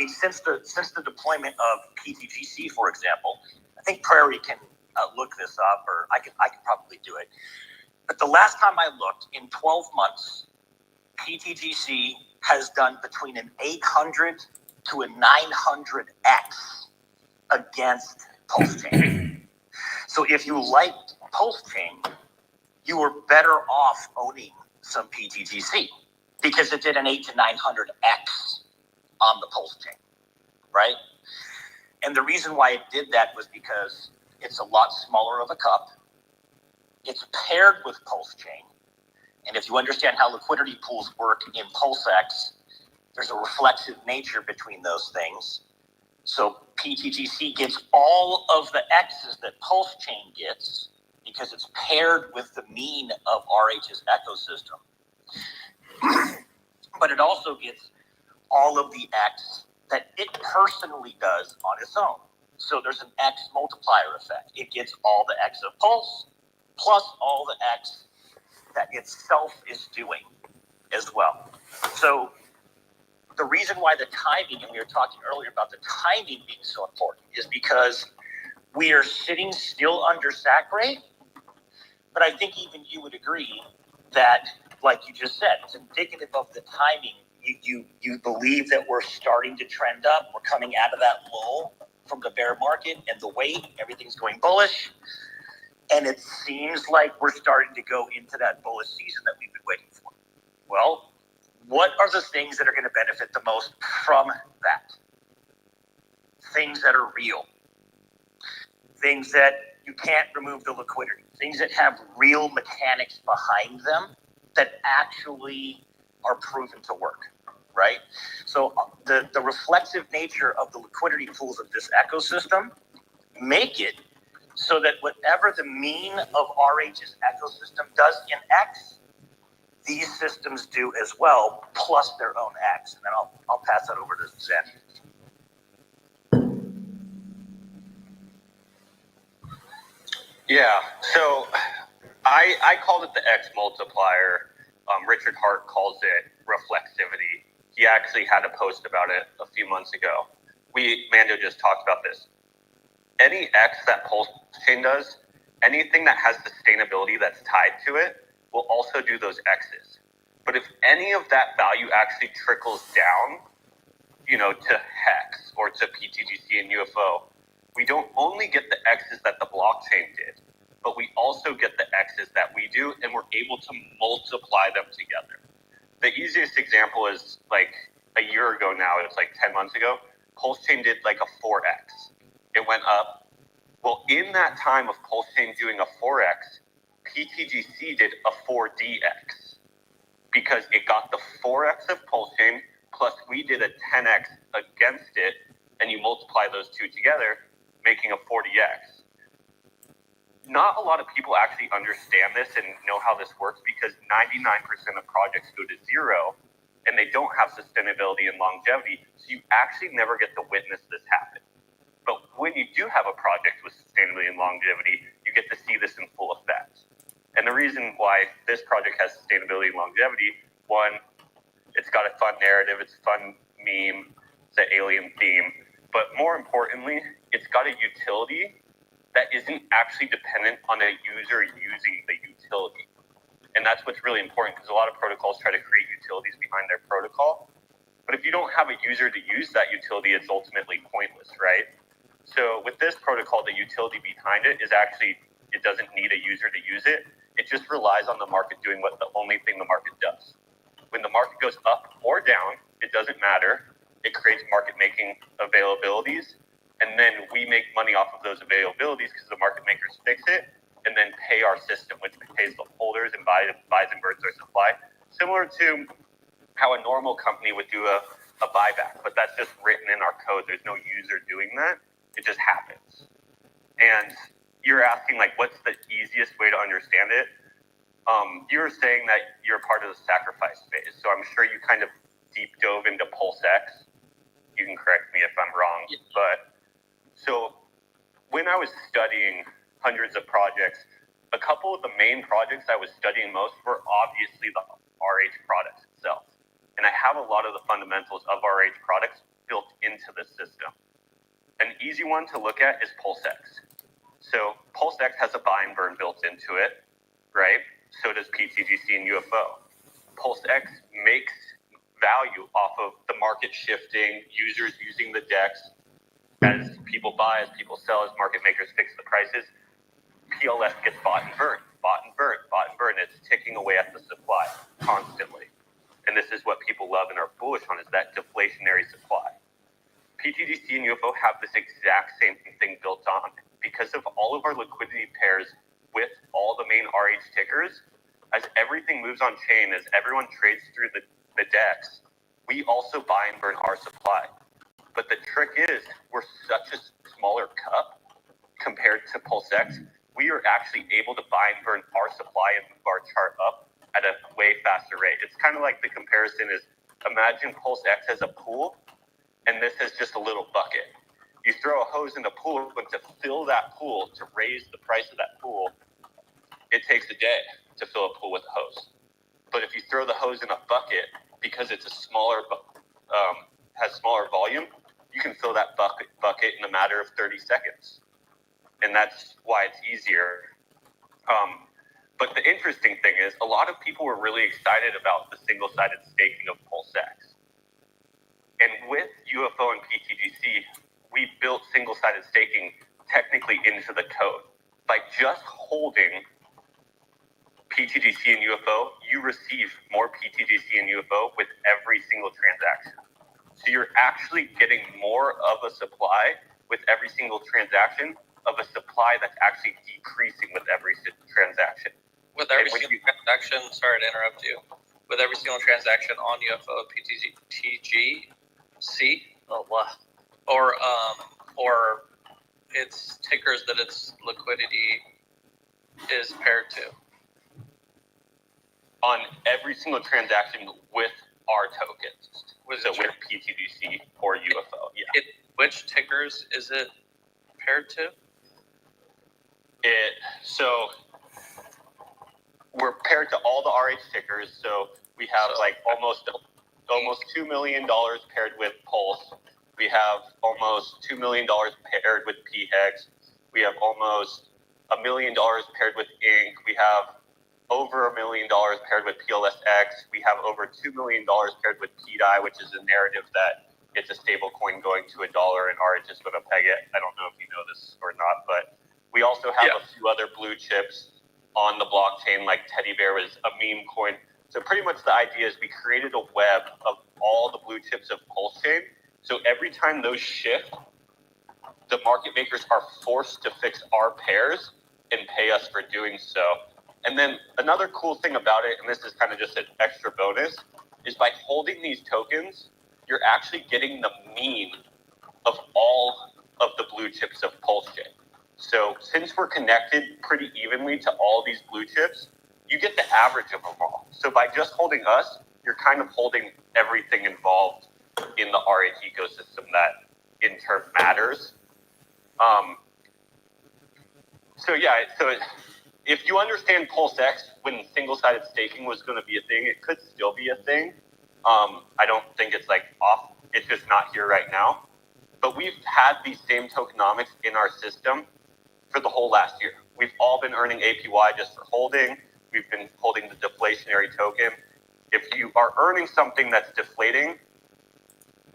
since the deployment of pTGC, for example, I think Prairie can look this up, or I can probably do it. But the last time I looked, in 12 months, pTGC has done between an 800 to a 900x against Pulse Chain. So if you liked Pulse Chain, you were better off owning some pTGC, because it did an 8 to 900x on the Pulse Chain, right? And the reason why it did that was because it's a lot smaller of a cup. It's paired with Pulse Chain. And if you understand how liquidity pools work in PulseX, there's a reflexive nature between those things. So pTGC gets all of the X's that Pulse Chain gets because it's paired with the mean of RH's ecosystem. But it also gets all of the X that it personally does on its own. So there's an X multiplier effect. It gets all the X of Pulse plus all the X that itself is doing as well. So the reason why the timing, and we were talking earlier about the timing being so important, is because we are sitting still under sack rate. But I think even you would agree that, like you just said, it's indicative of the timing. You believe that we're starting to trend up. We're coming out of that lull from the bear market and the weight. Everything's going bullish. And it seems like we're starting to go into that bullish season that we've been waiting for. Well, what are the things that are going to benefit the most from that? Things that are real. Things that you can't remove the liquidity. Things that have real mechanics behind them that actually are proven to work, right? So the reflexive nature of the liquidity pools of this ecosystem make it so that whatever the mean of RH's ecosystem does in X, these systems do as well, plus their own X. And then I'll pass that over to Zen. Yeah, so I called it the X multiplier. Richard Hart calls it reflexivity. He actually had a post about it a few months ago. Mando just talked about this. Any X that Pulse Chain does, anything that has sustainability that's tied to it, will also do those X's. But if any of that value actually trickles down, to Hex or to pTGC and UFO, we don't only get the X's that the blockchain did, but we also get the X's that we do, and we're able to multiply them together. The easiest example is like a year ago now, it's like 10 months ago, Pulse Chain did like a 4X. It went up. Well, in that time of Pulse Chain doing a 4X, pTGC did a 4DX because it got the 4X of Pulse Chain, plus we did a 10X against it, and you multiply those two together, making a 40X. Not a lot of people actually understand this and know how this works because 99% of projects go to zero and they don't have sustainability and longevity, so you actually never get to witness this happen. But when you do have a project with sustainability and longevity, you get to see this in full effect. And the reason why this project has sustainability and longevity, one, it's got a fun narrative, it's a fun meme, it's an alien theme, but more importantly, it's got a utility that isn't actually dependent on a user using the utility. And that's what's really important because a lot of protocols try to create utilities behind their protocol. But if you don't have a user to use that utility, it's ultimately pointless, right? So with this protocol, the utility behind it is actually, it doesn't need a user to use it. It just relies on the market doing what the only thing the market does. When the market goes up or down, it doesn't matter. It creates market making availabilities. And then we make money off of those availabilities because the market makers fix it and then pay our system, which pays the holders and buys and burns our supply. Similar to how a normal company would do a buyback, but that's just written in our code. There's no user doing that. It just happens. And you're asking, like, what's the easiest way to understand it? You're saying that you're part of the sacrifice phase. So I'm sure you kind of deep dove into PulseX. You can correct me if I'm wrong. But so when I was studying hundreds of projects, a couple of the main projects I was studying most were obviously the RH products itself. And I have a lot of the fundamentals of RH products built into the system. An easy one to look at is PulseX. So PulseX has a buy and burn built into it, right? So does pTGC and UFO. PulseX makes value off of the market shifting, users using the DEX. As people buy, as people sell, as market makers fix the prices, PLS gets bought and burned, bought and burned, bought and burned. It's ticking away at the supply constantly. And this is what people love and are bullish on, is that deflationary supply. pTGC and UFO have this exact same thing built on. Because of all of our liquidity pairs with all the main RH tickers, as everything moves on chain, as everyone trades through the DEX, we also buy and burn our supply. But the trick is, we're such a smaller cup compared to PulseX, we are actually able to buy and burn our supply and move our chart up at a way faster rate. It's kind of like the comparison is, imagine PulseX as a pool, and this is just a little bucket. You throw a hose in the pool, but to fill that pool, to raise the price of that pool, it takes a day to fill a pool with a hose. But if you throw the hose in a bucket, because it's a smaller, has smaller volume, you can fill that bucket in a matter of 30 seconds. And that's why it's easier. But the interesting thing is, a lot of people were really excited about the single-sided staking of PulseX. And with UFO and pTGC, we built single-sided staking technically into the code. By just holding pTGC and UFO, you receive more pTGC and UFO with every single transaction. So you're actually getting more of a supply with every single transaction of a supply that's actually decreasing with every transaction. With every single transaction, sorry to interrupt you, with every single transaction on UFO pTGC, or its tickers that its liquidity is paired to. on every single transaction with our tokens. So with pTGC or UFO, yeah. Which tickers is it paired to? So we're paired to all the RH tickers. So we have like almost $2 million paired with Pulse. We have almost $2 million paired with PHEX. We have almost $1 million paired with Inc. We have over $1 million paired with PLSX. We have over $2 million paired with PDI, which is a narrative that it's a stable coin going to $1 and RH is going to peg it. I don't know if you know this or not, but we also have a few other blue chips on the blockchain, like Teddy Bear was a meme coin. So pretty much the idea is we created a web of all the blue chips of Pulse Chain. So every time those shift, the market makers are forced to fix our pairs and pay us for doing so. And then another cool thing about it, and this is kind of just an extra bonus, is by holding these tokens, you're actually getting the mean of all of the blue chips of Pulse Chain. So since we're connected pretty evenly to all these blue chips, you get the average of them all. So by just holding us, you're kind of holding everything involved in the RH ecosystem that in turn matters. So if you understand PulseX, when single-sided staking was going to be a thing, it could still be a thing. I don't think it's like off. It's just not here right now. But we've had these same tokenomics in our system for the whole last year. We've all been earning APY just for holding. We've been holding the deflationary token. If you are earning something that's deflating,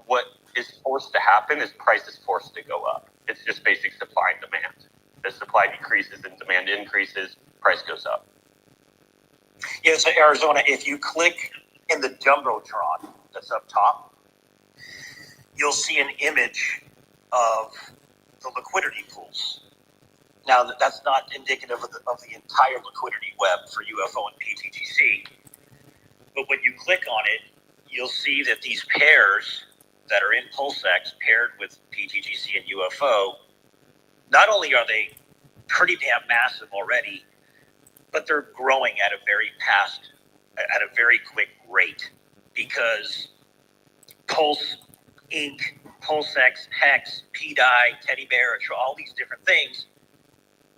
what is forced to happen is price is forced to go up. It's just basic supply and demand. The supply decreases and demand increases, price goes up. Yeah, so Arizona, if you click in the Jumbotron that's up top, you'll see an image of the liquidity pools. Now, that's not indicative of the entire liquidity web for UFO and pTGC, but when you click on it, you'll see that these pairs that are in PulseX paired with pTGC and UFO, not only are they pretty damn massive already, but they're growing at a very quick rate, because Pulse Inc., PulseX, Hex, PDI, Teddy Bear, all these different things,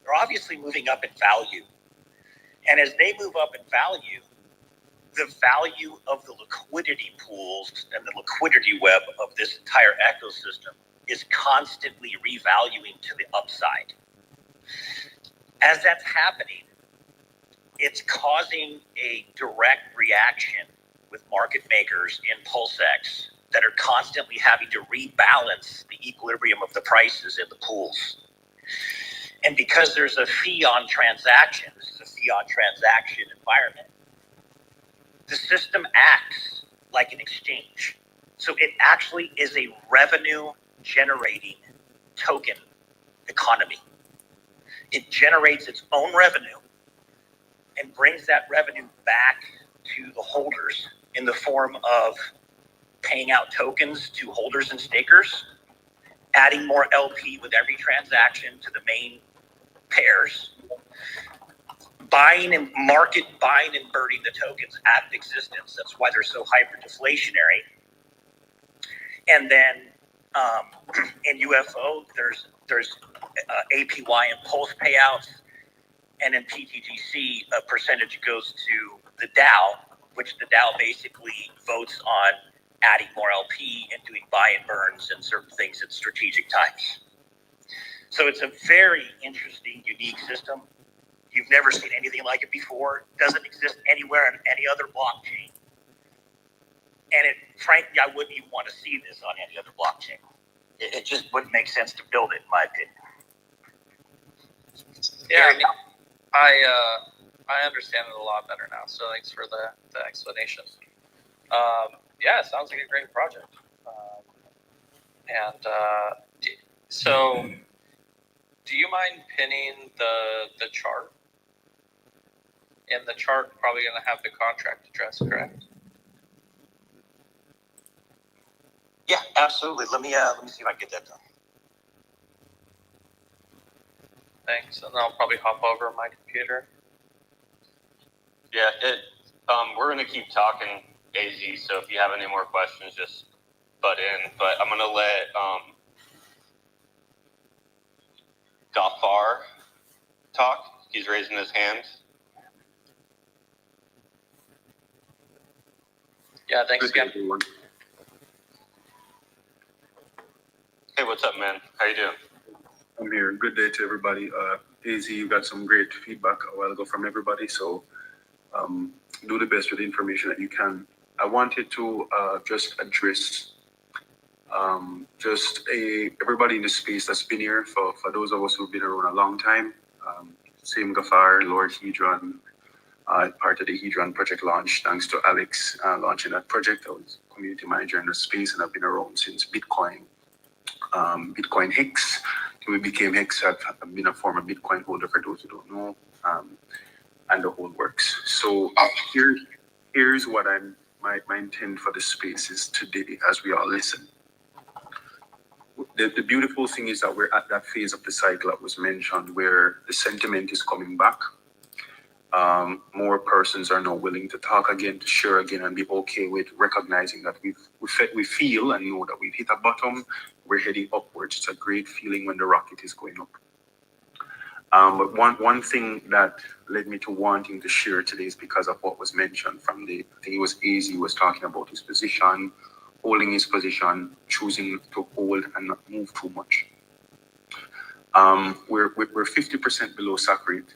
they're obviously moving up in value. And as they move up in value, the value of the liquidity pools and the liquidity web of this entire ecosystem is constantly revaluing to the upside. As that's happening, it's causing a direct reaction with market makers in PulseX that are constantly having to rebalance the equilibrium of the prices in the pools. And because there's a fee on transaction, this is a fee on transaction environment, the system acts like an exchange. So it actually is a revenue generating token economy. It generates its own revenue and brings that revenue back to the holders in the form of paying out tokens to holders and stakers, adding more LP with every transaction to the main pairs, buying and burning the tokens out of existence. That's why they're so hyper-deflationary. And then in UFO, there's APY and Pulse payouts, and in pTGC, a percentage goes to the DAO, which the DAO basically votes on adding more LP and doing buy and burns and certain things at strategic times. So it's a very interesting, unique system. You've never seen anything like it before. It doesn't exist anywhere on any other blockchain. And frankly, I wouldn't even want to see this on any other blockchain. It just wouldn't make sense to build it, in my opinion. Yeah, I understand it a lot better now. So thanks for the explanation. Yeah, it sounds like a great project. So do you mind pinning the chart? And the chart probably going to have the contract address, correct? Yeah, absolutely. Let me see if I can get that done. Thanks, and I'll probably hop over my computer. Yeah, We're going to keep talking, AZ, so if you have any more questions, just butt in. But I'm going to let Gafar talk. He's raising his hand. Yeah, thanks Good day, again. everyone. Hey, what's up, man? How you doing? I'm here. Good day to everybody. AZ, you got some great feedback a while ago from everybody, so do the best with the information that you can. I wanted to just address everybody in the space that's been here, for those of us who've been around a long time. Same Gafar, Lord Hedron, part of the Hedron project launch, thanks to Alex launching that project. I was community manager in the space, and I've been around since Bitcoin Hex. We became Hex. I've been a former Bitcoin holder, for those who don't know, and the whole works. So here's what my intent for the space is today, as we all listen. The beautiful thing is that we're at that phase of the cycle that was mentioned, where the sentiment is coming back. More persons are now willing to talk again, to share again, and be okay with recognizing that we feel and know that we've hit a bottom. We're heading upwards. It's a great feeling when the rocket is going up. But one thing that led me to wanting to share today is because of what was mentioned from I think it was AZ was talking about his position, holding his position, choosing to hold and not move too much. We're 50% below sack rate.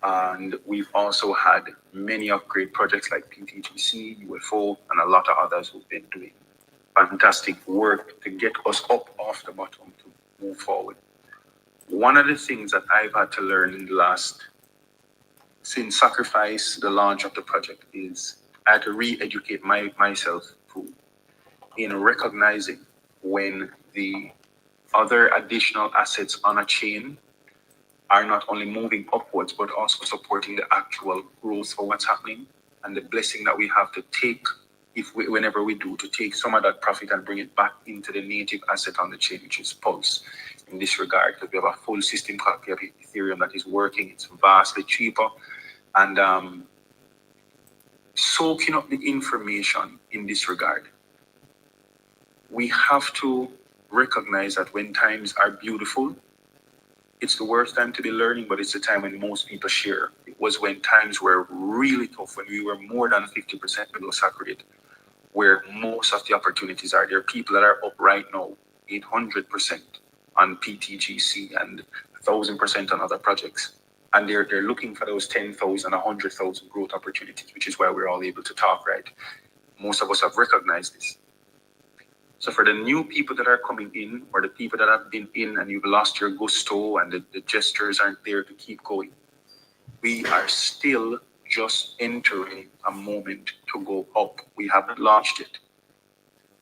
And we've also had many upgrade projects like pTGC, UFO, and a lot of others who've been doing fantastic work to get us up off the bottom to move forward. One of the things that I've had to learn in the last, since Sacrifice, the launch of the project, is I had to re-educate myself in recognizing when the other additional assets on a chain are not only moving upwards, but also supporting the actual growth for what's happening, and the blessing that we have to take, whenever we do, to take some of that profit and bring it back into the native asset on the chain, which is Pulse. In this regard, because we have a full system copy of Ethereum that is working, it's vastly cheaper, and soaking up the information in this regard. We have to recognize that when times are beautiful, it's the worst time to be learning, but it's the time when most people share. It was when times were really tough, when we were more than 50% below sack rate, where most of the opportunities are. There are people that are up right now, 800% on pTGC and 1,000% on other projects. And they're looking for those 10,000, 100,000 growth opportunities, which is why we're all able to talk, right? Most of us have recognized this. So for the new people that are coming in, or the people that have been in and you've lost your gusto and the gestures aren't there to keep going, we are still just entering a moment to go up. We haven't launched it.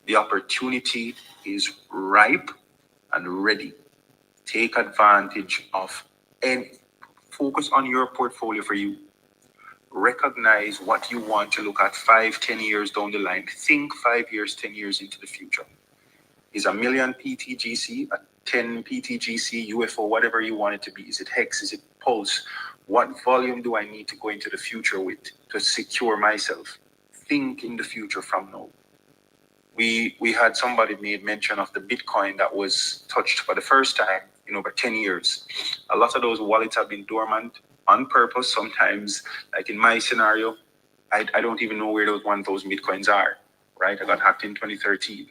The opportunity is ripe and ready. Take advantage of and focus on your portfolio for you. Recognize what you want to look at 5-10 years down the line. Think 5 years, 10 years into the future. Is a million pTGC, a 10 pTGC, UFO, whatever you want it to be? Is it Hex? Is it Pulse? What volume do I need to go into the future with to secure myself? Think in the future from now. We had somebody made mention of the Bitcoin that was touched for the first time in over 10 years. A lot of those wallets have been dormant on purpose. Sometimes, like in my scenario, I don't even know where those Bitcoins are, right? I got hacked in 2013.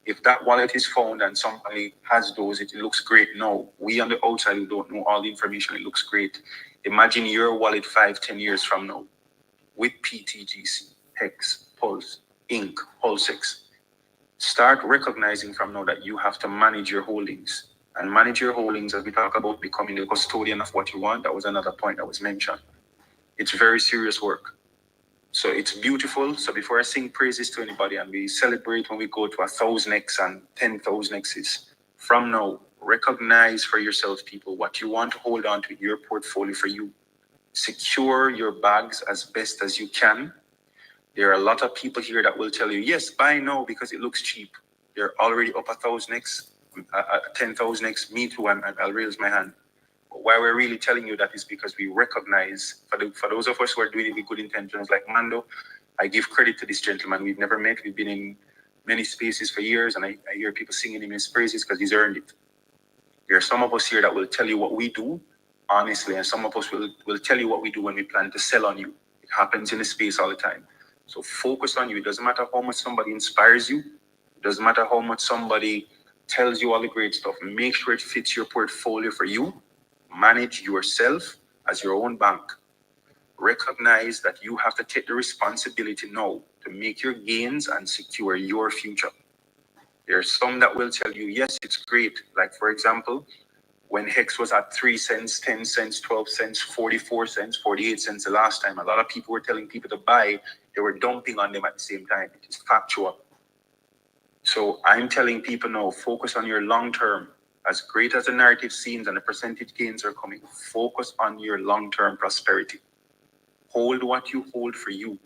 If that wallet is found and somebody has those, it looks great now. We on the outside who don't know all the information, it looks great. Imagine your wallet 5-10 years from now with pTGC, Hex, Pulse, Inc, Pulsex. Start recognizing from now that you have to manage your holdings. And manage your holdings, as we talk about becoming the custodian of what you want. That was another point that was mentioned. It's very serious work. So it's beautiful. So before I sing praises to anybody and we celebrate when we go to 1,000x and 10,000x's, from now, recognize for yourself, people, what you want to hold on to in your portfolio for you. Secure your bags as best as you can. There are a lot of people here that will tell you, yes, buy now because it looks cheap. They're already up 1,000x, 10,000x. Me too, I'll raise my hand. But why we're really telling you that is because we recognize, for those of us who are doing it with good intentions, like Mando, I give credit to this gentleman. We've never met. We've been in many spaces for years, and I hear people singing him his praises because he's earned it. There are some of us here that will tell you what we do, honestly, and some of us will tell you what we do when we plan to sell on you. It happens in the space all the time. So focus on you. It doesn't matter how much somebody inspires you. It doesn't matter how much somebody tells you all the great stuff. Make sure it fits your portfolio for you. Manage yourself as your own bank. Recognize that you have to take the responsibility now to make your gains and secure your future. There are some that will tell you, yes, it's great. Like, for example, when Hex was at 3 cents, 10 cents, 12 cents, 44 cents, 48 cents the last time, a lot of people were telling people to buy. They were dumping on them at the same time. It is factual. So I'm telling people now, focus on your long term. As great as the narrative seems and the percentage gains are coming, focus on your long-term prosperity. Hold what you hold for you.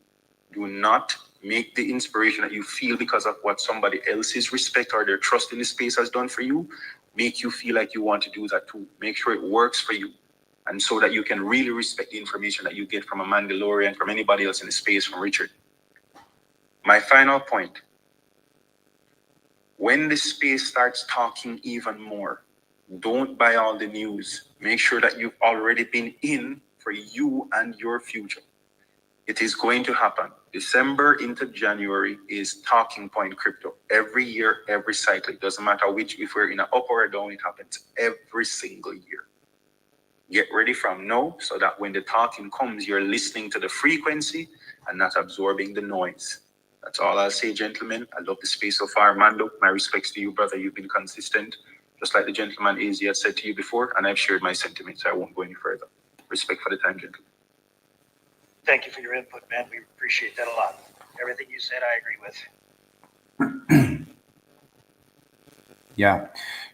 Do not make the inspiration that you feel because of what somebody else's respect or their trust in the space has done for you, make you feel like you want to do that too. Make sure it works for you. And so that you can really respect the information that you get from a Mandalorian, from anybody else in the space, from Richard. My final point. When the space starts talking even more, don't buy all the news. Make sure that you've already been in for you and your future. It is going to happen. December into January is talking point crypto. Every year, every cycle. It doesn't matter which, if we're in an up or a down, it happens every single year. Get ready from now so that when the talking comes, you're listening to the frequency and not absorbing the noise. That's all I'll say, gentlemen. I love the space so far. Mando, my respects to you, brother. You've been consistent. Just like the gentleman AZ had said to you before, and I've shared my sentiments, so I won't go any further. Respect for the time, gentlemen. Thank you for your input, man. We appreciate that a lot. Everything you said, I agree with. Yeah,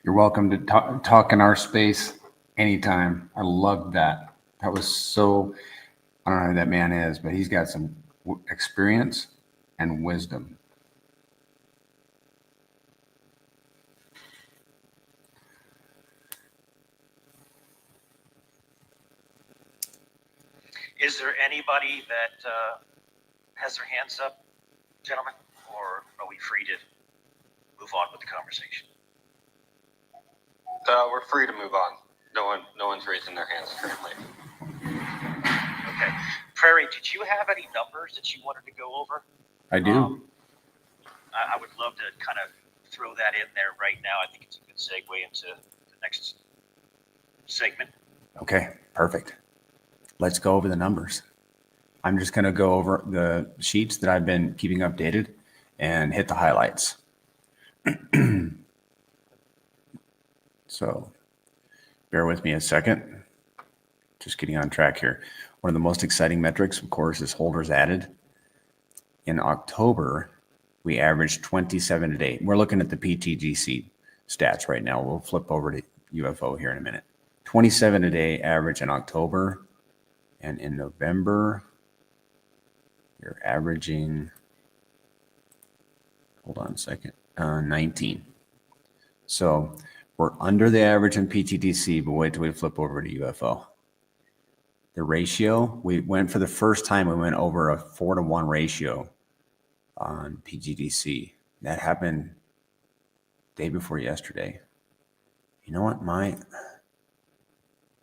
you're welcome to talk in our space anytime. I love that. That was so, I don't know who that man is, but he's got some experience and wisdom. Is there anybody that has their hands up, gentlemen, or are we free to move on with the conversation? We're free to move on. No one's raising their hands currently. Okay. Prairie, did you have any numbers that you wanted to go over? I do. I would love to kind of throw that in there right now. I think it's a good segue into the next segment. Okay, perfect. Let's go over the numbers. I'm just going to go over the sheets that I've been keeping updated and hit the highlights. So bear with me a second. Just getting on track here. One of the most exciting metrics, of course, is holders added. In October, we averaged 27 a day. We're looking at the pTGC stats right now. We'll flip over to UFO here in a minute. 27 a day average in October. And in November, you're averaging, hold on a second, 19. So we're under the average in pTGC, but wait till we flip over to UFO. The ratio, we went for the first time, we went over a 4-to-1 ratio on pTGC. That happened day before yesterday. You know what?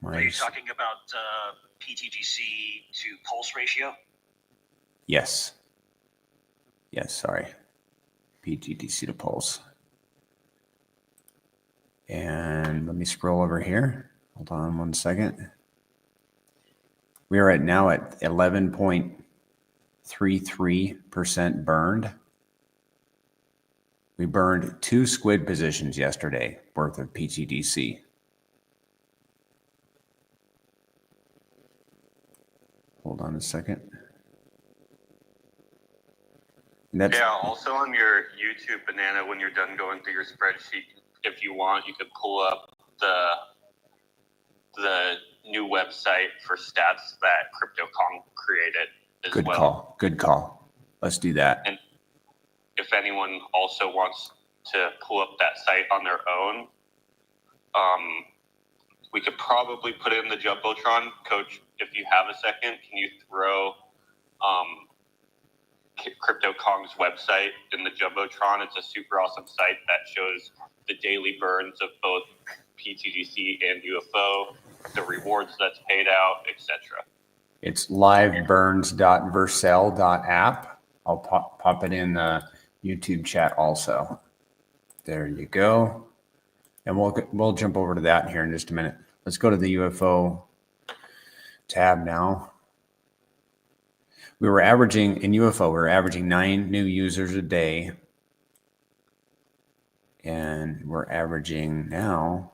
Are you talking about pTGC to pulse ratio? Yes. Yes, sorry. pTGC to pulse. And let me scroll over here. Hold on one second. We are now at 11.33% burned. We burned 2 squid positions yesterday worth of pTGC. Hold on a second. Yeah, also on your YouTube Banana, when you're done going through your spreadsheet, if you want, you could pull up the new website for stats that CryptoCom created as Good well. call. Good call. Let's do that. And if anyone also wants to pull up that site on their own, we could probably put it in the Jumbotron. Coach, if you have a second, can you throw Crypto Kong's website in the Jumbotron? It's a super awesome site that shows the daily burns of both pTGC and UFO, the rewards that's paid out, etc. It's liveburns.vercel.app. I'll pop it in the YouTube chat also. There you go. And we'll jump over to that here in just a minute. Let's go to the UFO tab now. We were averaging, in UFO, we were averaging 9 new users a day. And we're averaging now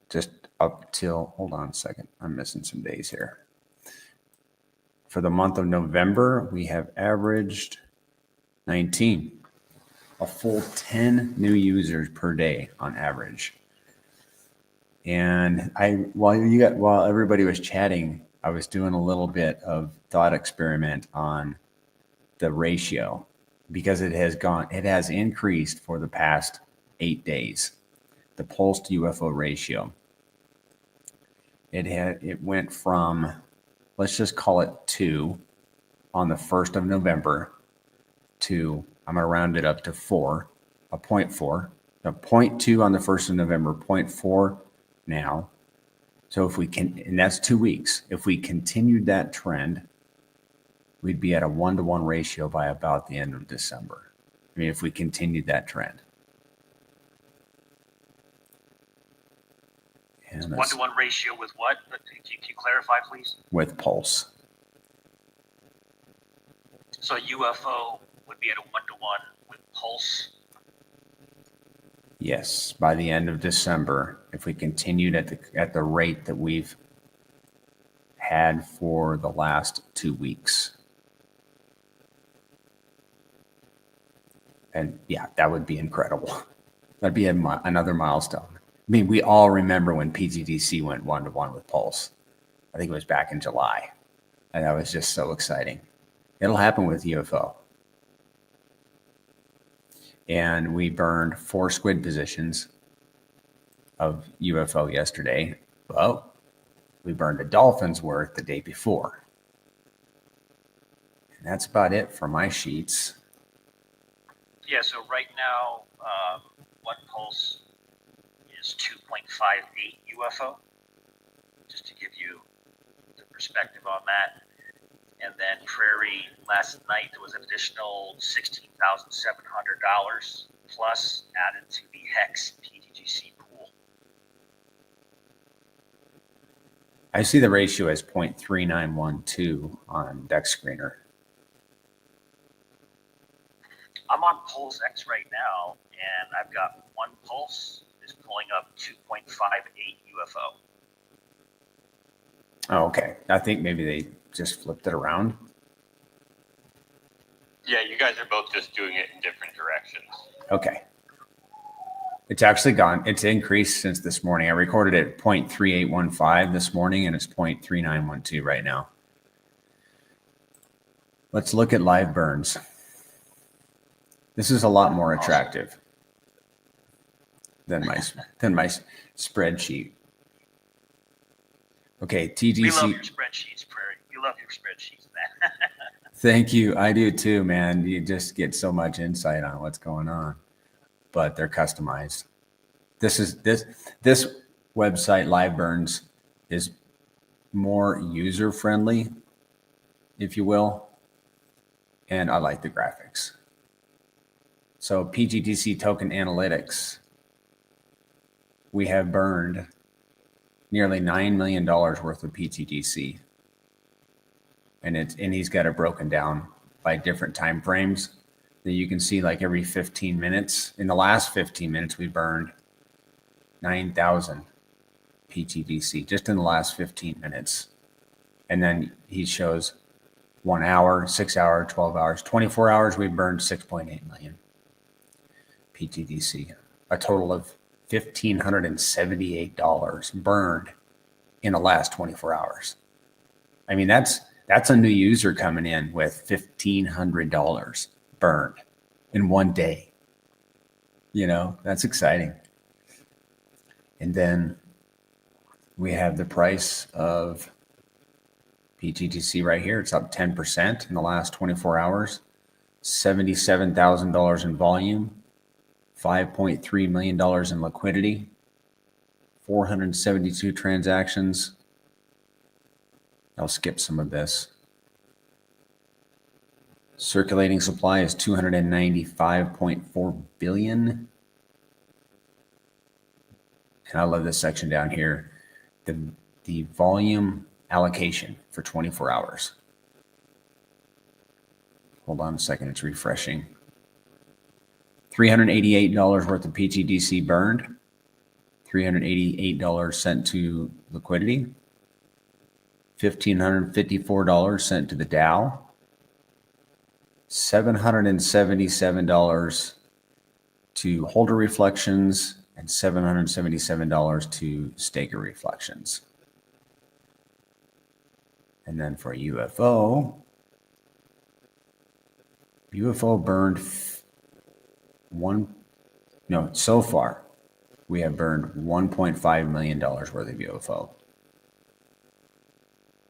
just up till, hold on a second, I'm missing some days here. For the month of November, we have averaged 19, a full 10 new users per day on average. And while everybody was chatting, I was doing a little bit of thought experiment on the ratio, because it has increased for the past 8 days. The pulse to UFO ratio. It went from, let's just call it 2 on the 1st of November to, I'm going to round it up to 4, a 0.4, a 0.2 on the 1st of November, 0.4 now. So if we can, and that's 2 weeks. If we continued that trend, we'd be at a 1-to-1 ratio by about the end of December. I mean, if we continued that trend. And 1-to-1 ratio with what? Can you clarify, please? With pulse. So UFO would be at a 1-to-1 with pulse. Yes, by the end of December, if we continued at the rate that we've had for the last 2 weeks. And yeah, that would be incredible. That'd be another milestone. I mean, we all remember when pTGC went 1-to-1 with pulse. I think it was back in July. And that was just so exciting. It'll happen with UFO. And we burned 4 squid positions of UFO yesterday. Well, we burned a dolphin's worth the day before. And that's about it for my sheets. Yeah, so right now, one pulse is 2.58 UFO, just to give you the perspective on that. And then Prairie last night was an additional $16,700 plus added to the Hex pTGC pool. I see the ratio as 0.3912 on Dex Screener. I'm on Pulse X right now, and I've got one pulse is pulling up 2.58 UFO. Oh, okay. I think maybe they just flipped it around. Yeah, you guys are both just doing it in different directions. Okay. It's actually it's increased since this morning. I recorded it at 0.3815 this morning, and it's 0.3912 right now. Let's look at live burns. This is a lot more attractive than my spreadsheet. Okay, TGC. We love your spreadsheets, Prairie. We love your spreadsheets, man. Thank you. I do too, man. You just get so much insight on what's going on, but they're customized. This website, Live Burns, is more user friendly, if you will, and I like the graphics. So pTGC token analytics, we have burned nearly $9 million worth of pTGC. And he's got it broken down by different time frames that you can see, like every 15 minutes. In the last 15 minutes, we burned 9,000 pTGC just in the last 15 minutes. And then he shows 1 hour, 6 hour, 12 hours, 24 hours, we burned 6.8 million pTGC, a total of $1,578 burned in the last 24 hours. I mean, that's a new user coming in with $1,500 burned in one day. You know, that's exciting. And then We have the price of pTGC right here. It's up 10% in the last 24 hours. $77,000 in volume, $5.3 million in liquidity, 472 transactions. I'll skip some of this. Circulating supply is 295.4 billion. And I love this section down here. The volume allocation for 24 hours. Hold on a second, it's refreshing. $388 worth of pTGC burned. $388 sent to liquidity. $1,554 sent to the Dow. $777 to holder reflections and $777 to staker reflections. And then for UFO burned so far we have burned $1.5 million worth of UFO.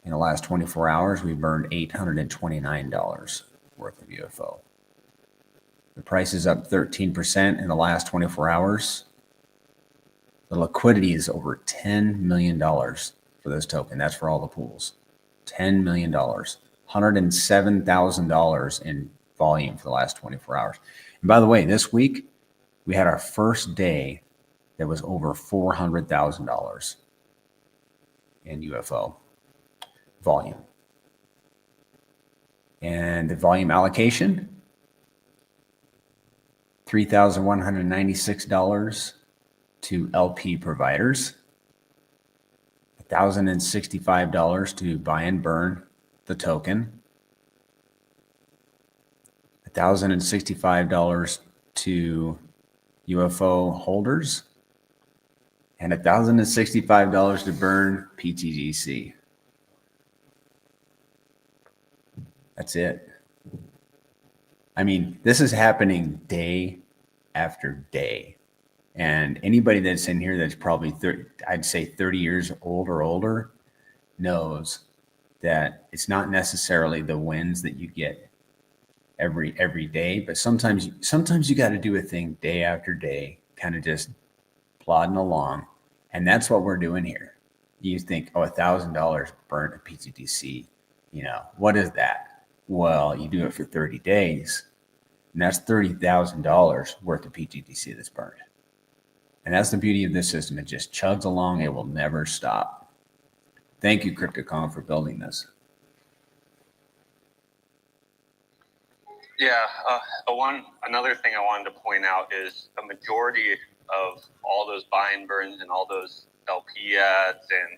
In the last 24 hours, we burned $829 worth of UFO. The price is up 13% in the last 24 hours. The liquidity is over $10 million for this token. That's for all the pools. $10 million. $107,000 in volume for the last 24 hours. And by the way, this week, we had our first day that was over $400,000 in UFO volume. And the volume allocation, $3,196 to LP providers, $1,065 to buy and burn the token, $1,065 to UFO holders, and $1,065 to burn pTGC. That's it. I mean, this is happening day after day. And anybody that's in here that's probably 30 years old or older knows that it's not necessarily the wins that you get every day, but sometimes you got to do a thing day after day, kind of just plodding along. And that's what we're doing here. You think, oh, $1,000 burnt at pTGC, what is that? Well, you do it for 30 days, and that's $30,000 worth of pTGC that's burned. And that's the beauty of this system. It just chugs along. It will never stop. Thank you, Crypto.com, for building this. Yeah, another thing I wanted to point out is a majority of all those buy and burns and all those LP ads and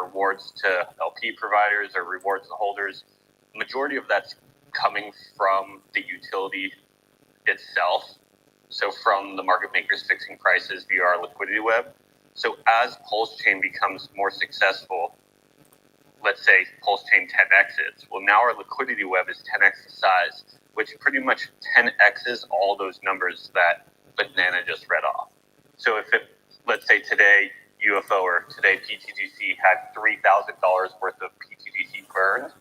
rewards to LP providers or rewards to holders, the majority of that's coming from the utility itself. So from the market makers fixing prices via our liquidity web. So as Pulse Chain becomes more successful, let's say Pulse Chain 10x's, well, now our liquidity web is 10x the size, which pretty much 10x's all those numbers that Banana just read off. So if let's say today UFO or today pTGC had $3,000 worth of pTGC burned,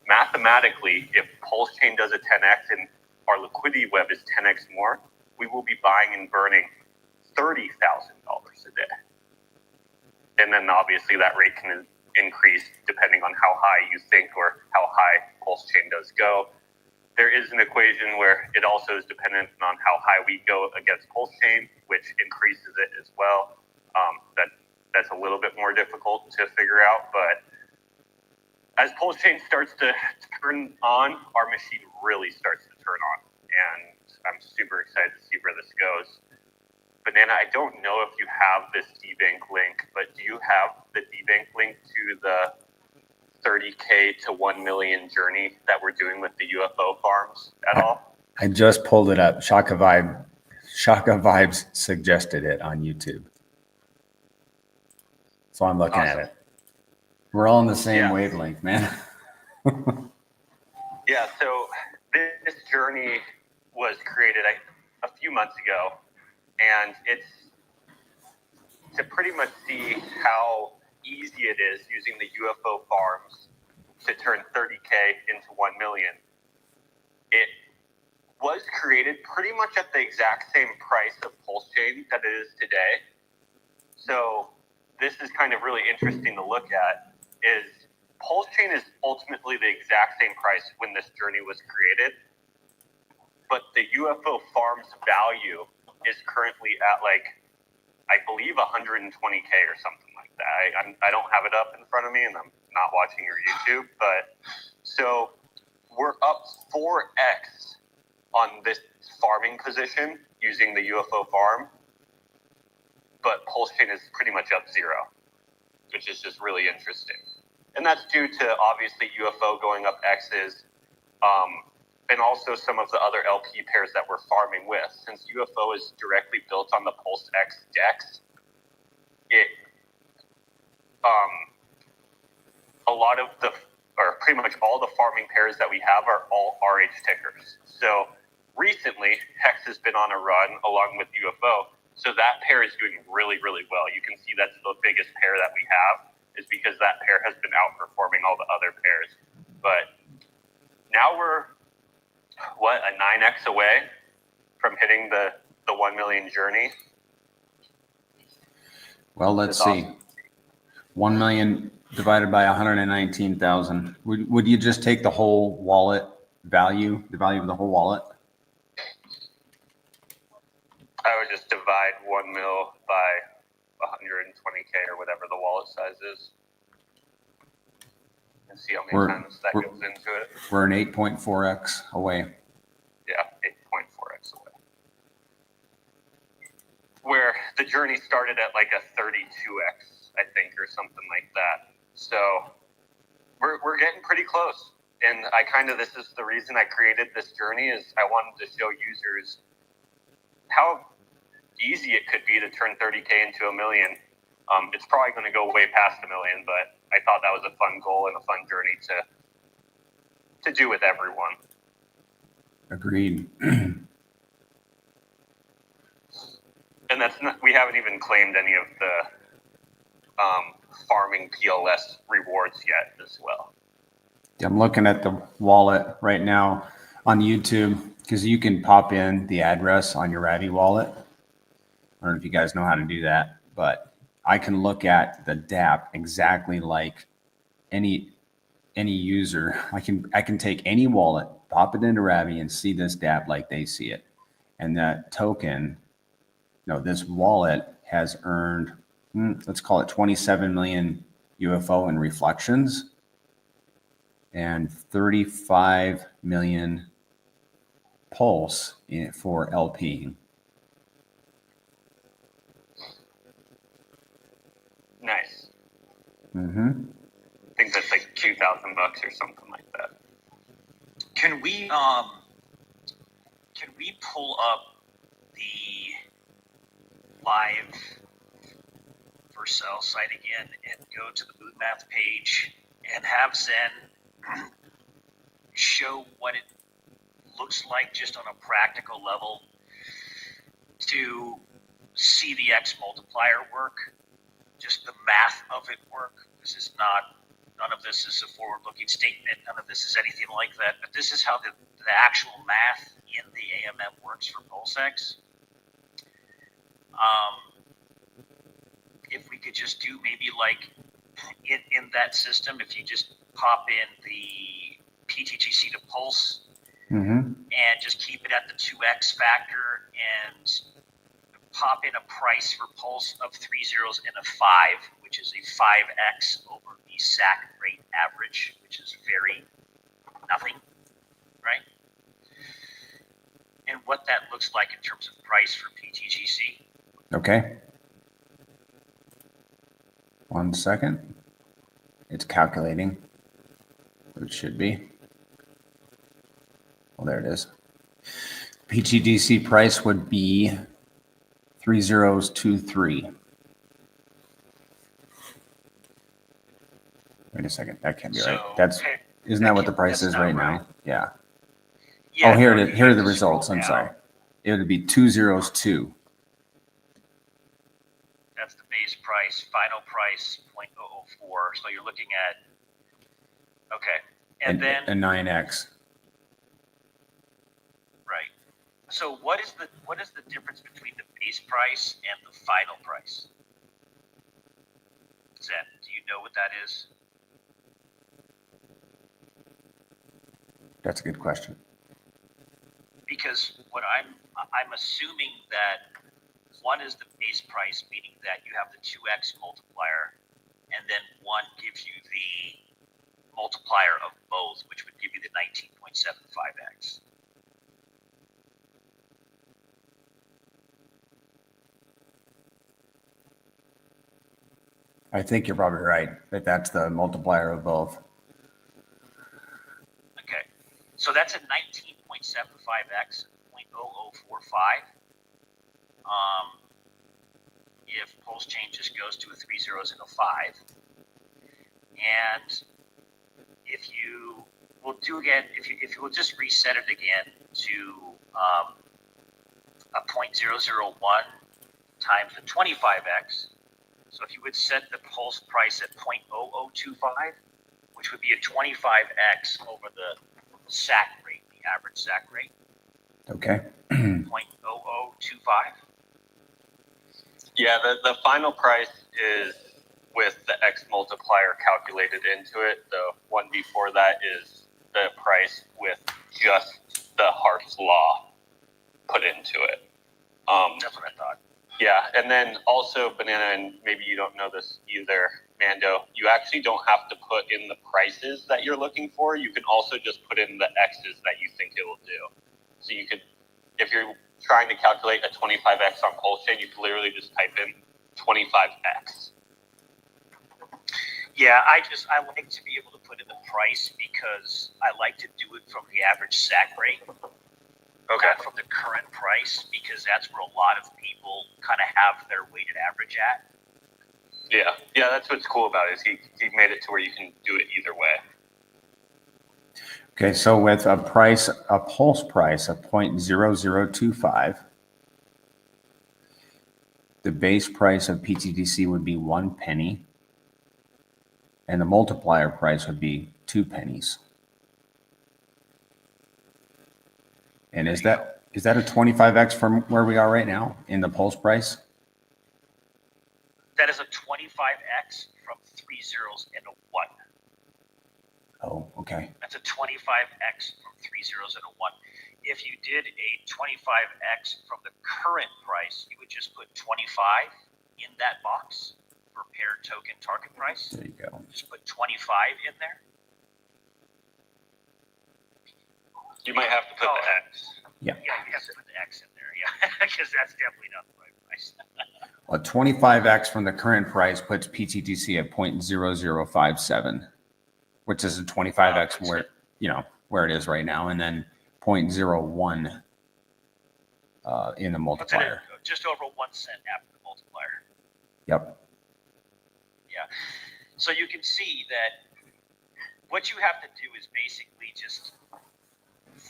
mathematically, if Pulse Chain does a 10x and our liquidity web is 10x more, we will be buying and burning $30,000 a day. And then obviously that rate can increase depending on how high you think or how high Pulse Chain does go. There is an equation where it also is dependent on how high we go against Pulse Chain, which increases it as well. That's a little bit more difficult to figure out, but as Pulse Chain starts to turn on, our machine really starts to turn on, and I'm super excited to see where this goes. Banana, I don't know if you have this debank link, but do you have the debank link to the 30K to 1 million journey that we're doing with the UFO farms at all? I just pulled it up. Shaka Vibes suggested it on YouTube. So I'm looking at it. We're all on the same wavelength, man. Yeah, so this journey was created a few months ago, and to pretty much see how easy it is using the UFO farms to turn 30K into 1 million. It was created pretty much at the exact same price of Pulse Chain that it is today. So this is kind of really interesting to look at, is Pulse Chain is ultimately the exact same price when this journey was created, but the UFO farms value is currently at like, I believe 120K or something like that. I don't have it up in front of me and I'm not watching your YouTube, but so we're up 4x on this farming position using the UFO farm, but Pulse Chain is pretty much up 0, which is just really interesting. And that's due to obviously UFO going up X's, and also some of the other LP pairs that we're farming with. Since UFO is directly built on the Pulse X DEX, it a lot of the, or pretty much all the farming pairs that we have are all RH tickers. So recently, Hex has been on a run along with UFO. So that pair is doing really, really well. You can see that's the biggest pair that we have, is because that pair has been outperforming all the other pairs. But now we're, a 9x away from hitting the 1 million journey. Well, let's see. 1 million divided by 119,000. Would you just take the whole wallet value, the value of the whole wallet? I would just divide 1 mil by 120K or whatever the wallet size is, and see how many times that goes into it. We're an 8.4x away. Yeah, 8.4x away. Where the journey started at like a 32x, I think, or something like that. So we're getting pretty close. And this is the reason I created this journey, is I wanted to show users how easy it could be to turn 30K into 1 million. It's probably going to go way past 1 million, but I thought that was a fun goal and a fun journey to do with everyone. Agreed. And that's not, we haven't even claimed any of the farming PLS rewards yet as well. I'm looking at the wallet right now on YouTube, because you can pop in the address on your Ratty wallet. I don't know if you guys know how to do that, but I can look at the DApp exactly like any user. I can take any wallet, pop it into Ravi, and see this DApp like they see it. And that token, this wallet has earned, let's call it 27 million UFO in reflections and 35 million pulse for LP. Nice. Mm-hmm. I think that's like $2,000 or something like that. Can we pull up the live for sale site again and go to the Moon Math page and have Zen show what it looks like just on a practical level to see the X multiplier work, just the math of it work. None of this is a forward-looking statement. None of this is anything like that. But this is how the actual math in the AMM works for PulseX. If we could just do maybe like in that system, if you just pop in the pTGC to Pulse and just keep it at the 2x factor and pop in a price for Pulse of 3 zeros and a 5, which is a 5x over the SAC rate average, which is very nothing, right? And what that looks like in terms of price for pTGC. Okay. 1 second. It's calculating. It should be. Well, there it is. pTGC price would be 3023. Wait a second. That can't be right. Isn't that what the price is right now? Yeah. Oh, here it is. Here are the results. I'm sorry. It would be 202. That's the base price, final price 0.004. So you're looking at, okay. And then, a 9x. right. So what is the difference between the base price and the final price? Zen, do you know what that is? That's a good question. Because what I'm assuming that one is the base price, meaning that you have the 2x multiplier, and then one gives you the multiplier of both, which would give you the 19.75x. I think you're probably right that that's the multiplier of both. Okay, so that's a 19.75x, 0.0045. If pulse change just goes to a 3 zeros and a 5. And if you will do again, if you will just reset it again to a 0.001 times the 25x. So if you would set the pulse price at 0.0025, which would be a 25x over the SAC rate, the average SAC rate. Okay. 0.0025. Yeah, the final price is with the X multiplier calculated into it. The one before that is the price with just the Hart's law put into it. That's what I thought. Yeah, and then also, Banana, and maybe you don't know this either, Mando, you actually don't have to put in the prices that you're looking for. You can also just put in the X's that you think it will do. So you could, if you're trying to calculate a 25x on pulse chain, you can literally just type in 25x. Yeah, I like to be able to put in the price because I like to do it from the average SAC rate. Okay. Not from the current price, because that's where a lot of people kind of have their weighted average at. Yeah, that's what's cool about it, is he made it to where you can do it either way. Okay, so with a pulse price of 0.0025, the base price of pTGC would be 1 penny, and the multiplier price would be 2 pennies. And is that a 25x from where we are right now in the pulse price? That is a 25x from 3 zeros and a 1. Oh, okay. That's a 25x from 3 zeros and a 1. If you did a 25x from the current price, you would just put 25 in that box for paired token target price. There you go. Just put 25 in there. You might have to put the X. Yeah. Yeah, you have to put the X in there, yeah, because that's definitely not the right price. A 25x from the current price puts pTGC at 0.0057, which is a 25x from where it is right now, and then 0.01 in the multiplier. Just over 1 cent after the multiplier. Yep. Yeah. So you can see that what you have to do is basically just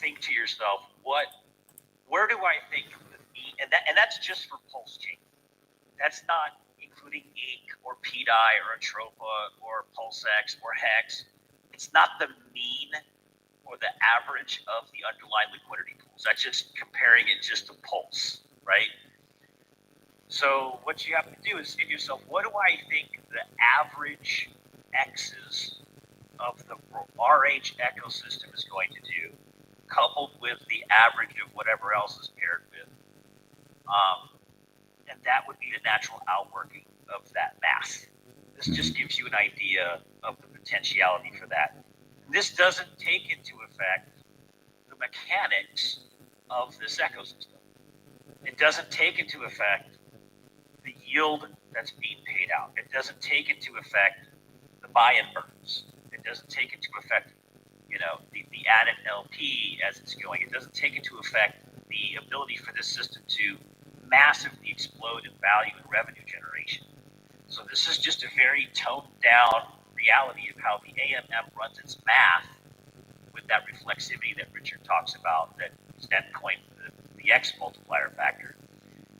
think to yourself, where do I think the mean, and that's just for pulse chain. That's not including ink or PDI or Atropa or PulseX or Hex. It's not the mean or the average of the underlying liquidity pools. That's just comparing it just to pulse, right? So what you have to do is say to yourself, what do I think the average X's of the RH ecosystem is going to do, coupled with the average of whatever else is paired with. And that would be the natural outworking of that math. This just gives you an idea of the potentiality for that. This doesn't take into effect the mechanics of this ecosystem. It doesn't take into effect the yield that's being paid out. It doesn't take into effect the buy-in burdens. It doesn't take into effect, the added LP as it's going. It doesn't take into effect the ability for this system to massively explode in value and revenue generation. So this is just a very toned down reality of how the AMM runs its math with that reflexivity that Richard talks about, that is then coined the X multiplier factor.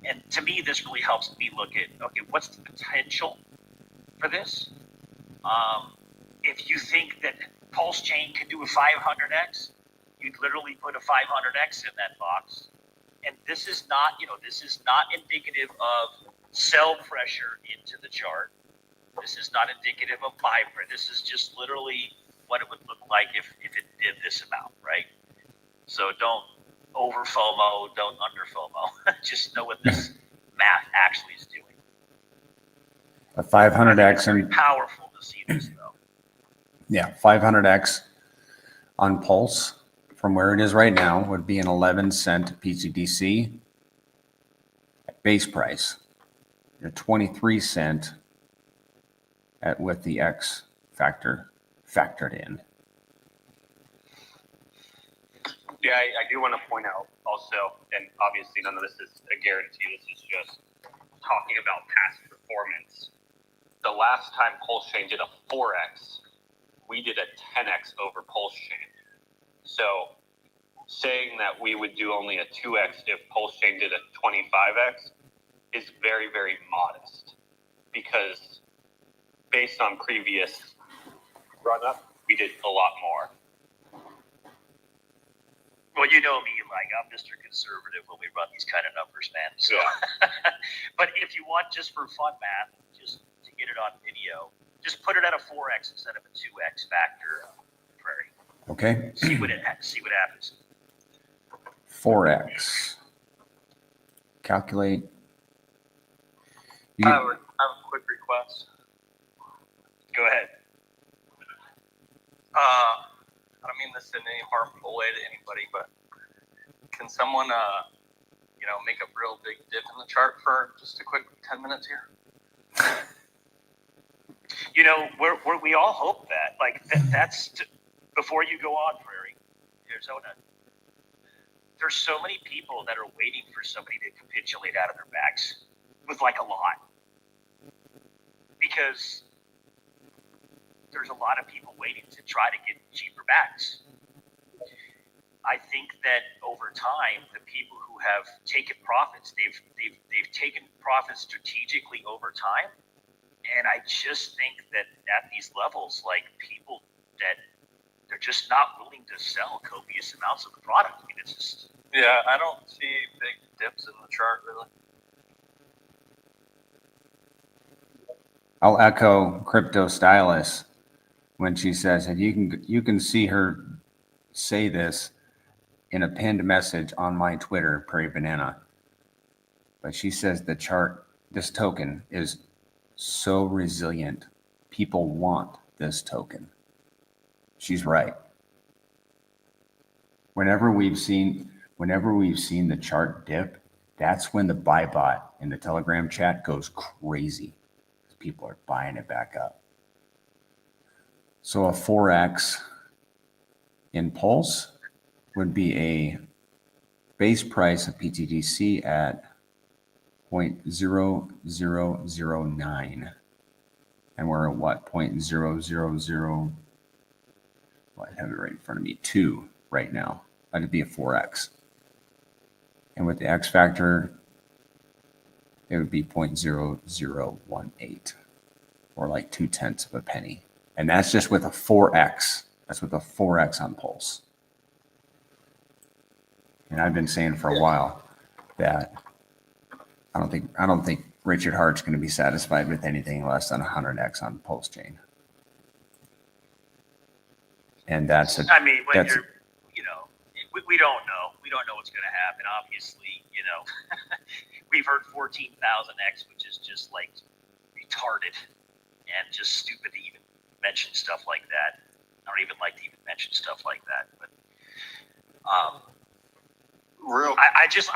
And to me, this really helps me look at, okay, what's the potential for this? If you think that Pulse Chain could do a 500x, you'd literally put a 500x in that box. And this is not, this is not indicative of sell pressure into the chart. This is not indicative of buy pressure. This is just literally what it would look like if it did this amount, right? So don't over FOMO, don't under FOMO. Just know what this math actually is doing. A 500x It's very and powerful to see this, though. yeah, 500x on Pulse from where it is right now would be an 11-cent pTGC base price, a 23-cent with the X factor factored in. Yeah, I do want to point out also, and obviously none of this is a guarantee, this is just talking about past performance. The last time Pulse Chain did a 4x, we did a 10x over Pulse Chain. So saying that we would do only a 2x if Pulse Chain did a 25x is very, very modest, because based on previous run-up, we did a lot more. Well, you know me, like I'm Mr. Conservative when we run these kind of numbers, man. So, but if you want just for fun math, just to get it on video, just put it at a 4x instead of a 2x factor, Prairie. Okay. See what happens. 4x. Calculate. I have a quick request. Go ahead. I don't mean this in any harmful way to anybody, but can someone, make a real big dip in the chart for just a quick 10 minutes here? We all hope that. Like before you go on, Prairie, Arizona. There's so many people that are waiting for somebody to capitulate out of their backs with like a lot, because there's a lot of people waiting to try to get cheaper backs. I think that over time, the people who have taken profits, they've taken profits strategically over time, and I just think that at these levels, like people that they're just not willing to sell copious amounts of the product. I mean, it's just I don't see big dips in the chart really. I'll echo Crypto Stylist when she says, and you can see her say this in a pinned message on my Twitter, Prairie Banana. But she says the chart, this token is so resilient. People want this token. She's right. Whenever we've seen the chart dip, that's when the buy bot in the Telegram chat goes crazy. People are buying it back up. So a 4x in Pulse would be a base price of pTGC at 0.0009. And we're at what? 0.000, well, I have it right in front of me, 2 right now. That'd be a 4x. And with the X factor, it would be 0.0018, or like 0.2 of a penny. And that's just with a 4x. That's with a 4x on Pulse. And I've been saying for a while that I don't think Richard Hart's going to be satisfied with anything less than 100x on Pulse Chain. And that's a, we don't know. We don't know what's going to happen. Obviously, we've heard 14,000x, which is just like retarded and just stupid to even mention stuff like that. I don't even like to even mention stuff like that. But I just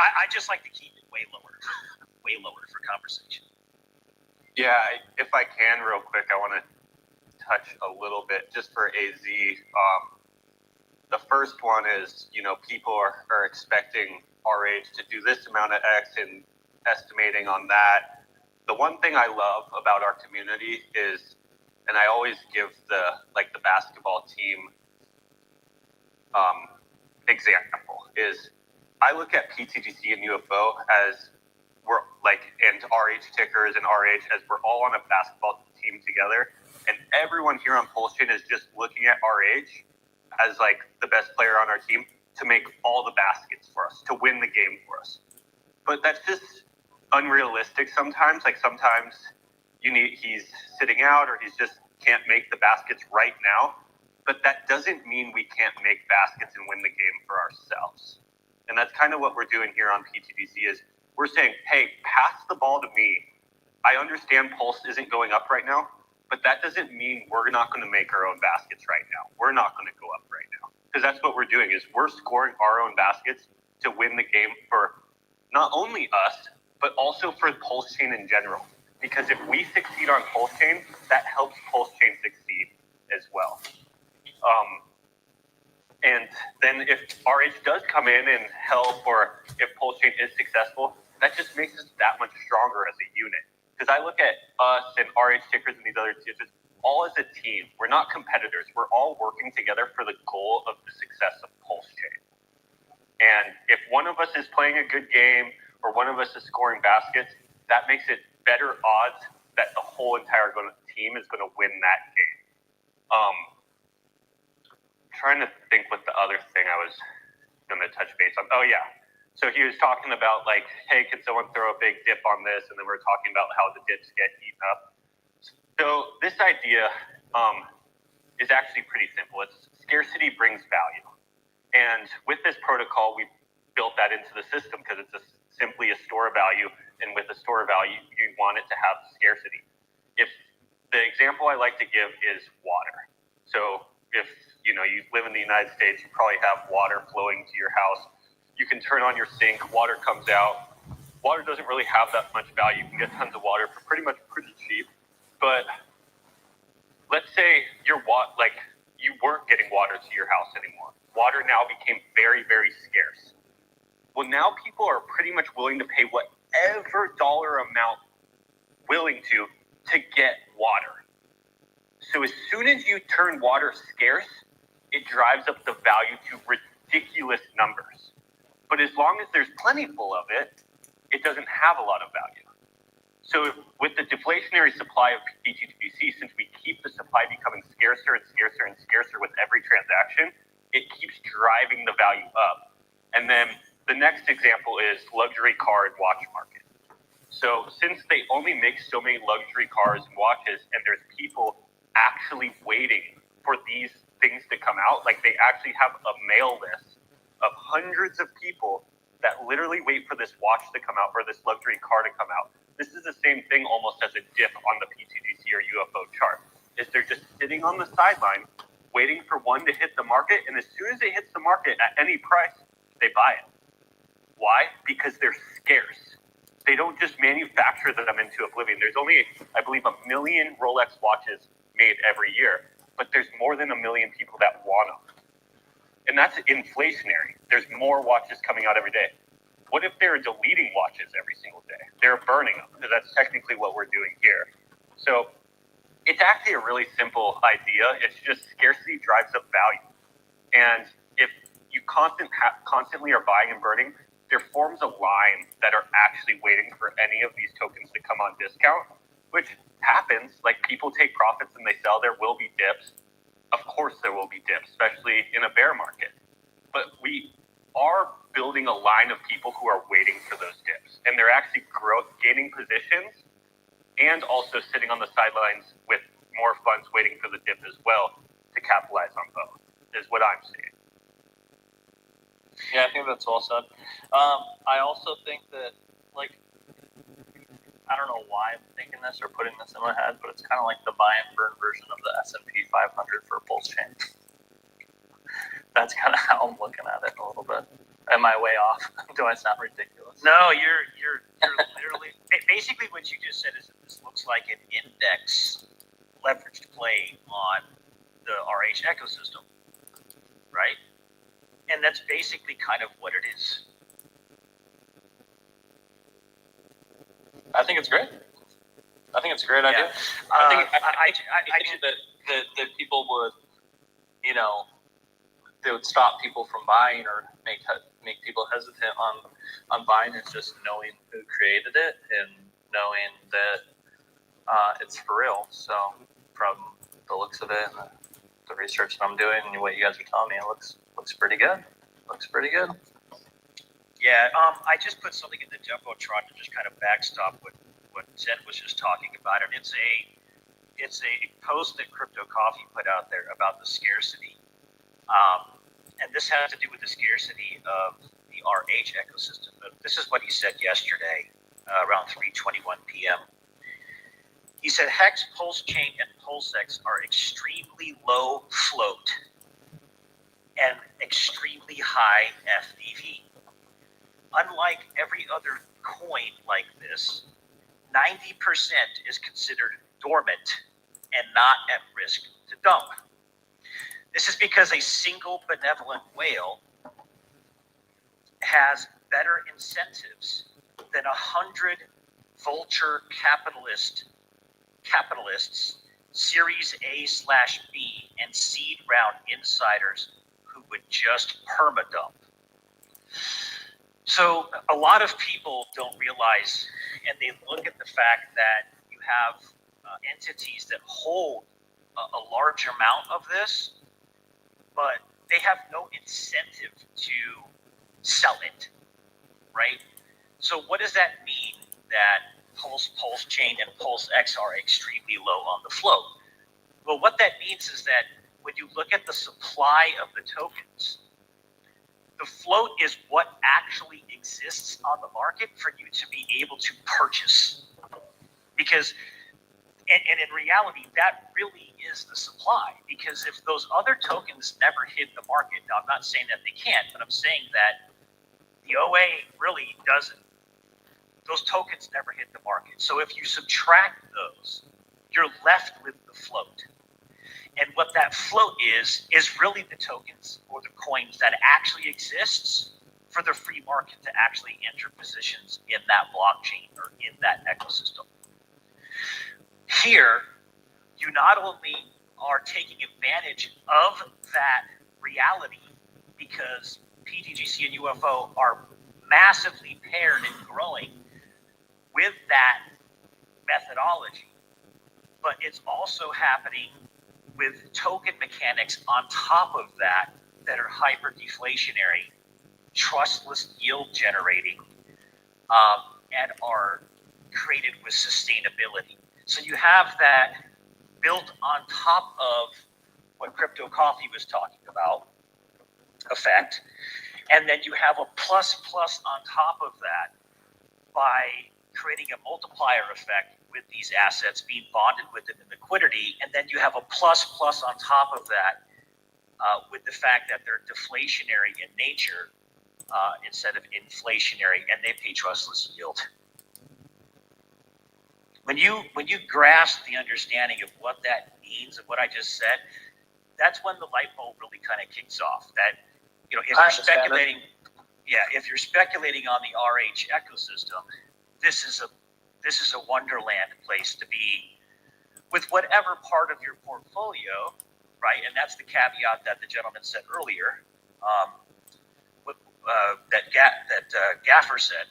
like to keep it way lower for conversation. Yeah, if I can, real quick, I want to touch a little bit just for AZ. The first one is, people are expecting RH to do this amount of X and estimating on that. The one thing I love about our community is, and I always give the basketball team example, is I look at pTGC and UFO as we're like, and RH tickers and RH, as we're all on a basketball team together, and everyone here on Pulse Chain is just looking at RH as like the best player on our team to make all the baskets for us, to win the game for us. But that's just unrealistic sometimes. Like sometimes he's sitting out or he's just can't make the baskets right now. But that doesn't mean we can't make baskets and win the game for ourselves. And that's kind of what we're doing here on pTGC is we're saying, hey, pass the ball to me. I understand Pulse isn't going up right now, but that doesn't mean we're not going to make our own baskets right now. We're not going to go up right now. Because that's what we're doing is we're scoring our own baskets to win the game for not only us, but also for Pulse Chain in general. Because if we succeed on Pulse Chain, that helps Pulse Chain succeed as well. And then if RH does come in and help, or if Pulse Chain is successful, that just makes us that much stronger as a unit. Because I look at us and RH tickers and these other tickers all as a team. We're not competitors. We're all working together for the goal of the success of Pulse Chain. And if one of us is playing a good game or one of us is scoring baskets, that makes it better odds that the whole entire team is going to win that game. Trying to think what the other thing I was going to touch base on. Oh, yeah. So he was talking about like, hey, could someone throw a big dip on this? And then we're talking about how the dips get eaten up. So this idea is actually pretty simple. It's scarcity brings value. And with this protocol, we built that into the system because it's simply a store of value. And with a store of value, you want it to have scarcity. If the example I like to give is water. So if you live in the United States, you probably have water flowing to your house. You can turn on your sink, water comes out. Water doesn't really have that much value. You can get tons of water for pretty cheap. But let's say you weren't getting water to your house anymore. Water now became very, very scarce. Well, now people are pretty much willing to pay whatever dollar amount willing to get water. So as soon as you turn water scarce, it drives up the value to ridiculous numbers. But as long as there's plentiful of it, it doesn't have a lot of value. So with the deflationary supply of pTGC, since we keep the supply becoming scarcer and scarcer and scarcer with every transaction, it keeps driving the value up. And then the next example is luxury car and watch market. So since they only make so many luxury cars and watches, and there's people actually waiting for these things to come out, like they actually have a mail list of hundreds of people that literally wait for this watch to come out or this luxury car to come out. This is the same thing almost as a dip on the pTGC or UFO chart, is they're just sitting on the sideline waiting for one to hit the market, and as soon as it hits the market at any price, they buy it. Why? Because they're scarce. They don't just manufacture them into oblivion. There's only, I believe, 1 million Rolex watches made every year, but there's more than 1 million people that want them. And that's inflationary. There's more watches coming out every day. What if they're deleting watches every single day? They're burning them, because that's technically what we're doing here. So it's actually a really simple idea. It's just scarcity drives up value. And if you constantly are buying and burning, there forms a line that are actually waiting for any of these tokens to come on discount, which happens. Like people take profits and they sell. There will be dips. Of course there will be dips, especially in a bear market. But we are building a line of people who are waiting for those dips. And they're actually gaining positions and also sitting on the sidelines with more funds waiting for the dip as well to capitalize on both, is what I'm seeing. Yeah, I think that's well said. I also think that, like, I don't know why I'm thinking this or putting this in my head, but it's kind of like the buy and burn version of the S&P 500 for Pulse Chain. That's kind of how I'm looking at it a little bit. Am I way off? Do I sound ridiculous? No, you're literally basically what you just said is that this looks like an index leveraged play on the RH ecosystem, right? And that's basically kind of what it is. I think it's great. I think it's a great idea. I think that people would, they would stop people from buying or make make people hesitant on buying is just knowing who created it and knowing that it's for real. So from the looks of it and the research that I'm doing and what you guys are telling me, it looks pretty good. Looks pretty good. Yeah, I just put something in the Jumbotron to just kind of backstop what Ted was just talking about, and it's a post that Crypto Coffee put out there about the scarcity, and this has to do with the scarcity of the RH ecosystem. But this is what he said yesterday, around 3:21 p.m. He said Hex, Pulse Chain, and PulseX are extremely low float and extremely high FDV. Unlike every other coin like this, 90% is considered dormant and not at risk to dump. This is because a single benevolent whale has better incentives than 100 vulture capitalists, Series A/B, and seed round insiders who would just perma-dump. So a lot of people don't realize, and they look at the fact that you have entities that hold a large amount of this, but they have no incentive to sell it, right? So what does that mean that Pulse Chain, and PulseX are extremely low on the float? Well, what that means is that when you look at the supply of the tokens, the float is what actually exists on the market for you to be able to purchase. Because, and in reality, that really is the supply. Because if those other tokens never hit the market, now I'm not saying that they can't, but I'm saying that the OA really doesn't. Those tokens never hit the market. So if you subtract those, you're left with the float. And what that float is really the tokens or the coins that actually exists for the free market to actually enter positions in that blockchain or in that ecosystem. Here, you not only are taking advantage of that reality because pTGC and UFO are massively paired and growing with that methodology, but it's also happening with token mechanics on top of that are hyper deflationary, trustless yield generating, and are created with sustainability. So you have that built on top of what Crypto Coffee was talking about, effect, and then you have a plus on top of that by creating a multiplier effect with these assets being bonded with it in liquidity, and then you have a plus on top of that with the fact that they're deflationary in nature instead of inflationary, and they pay trustless yield. When you grasp the understanding of what that means and what I just said, that's when the light bulb really kind of kicks off. That, you know, if you're speculating, if you're speculating on the RH ecosystem, this is a wonderland place to be with whatever part of your portfolio, right? And that's the caveat that the gentleman said earlier, that Gaffer said,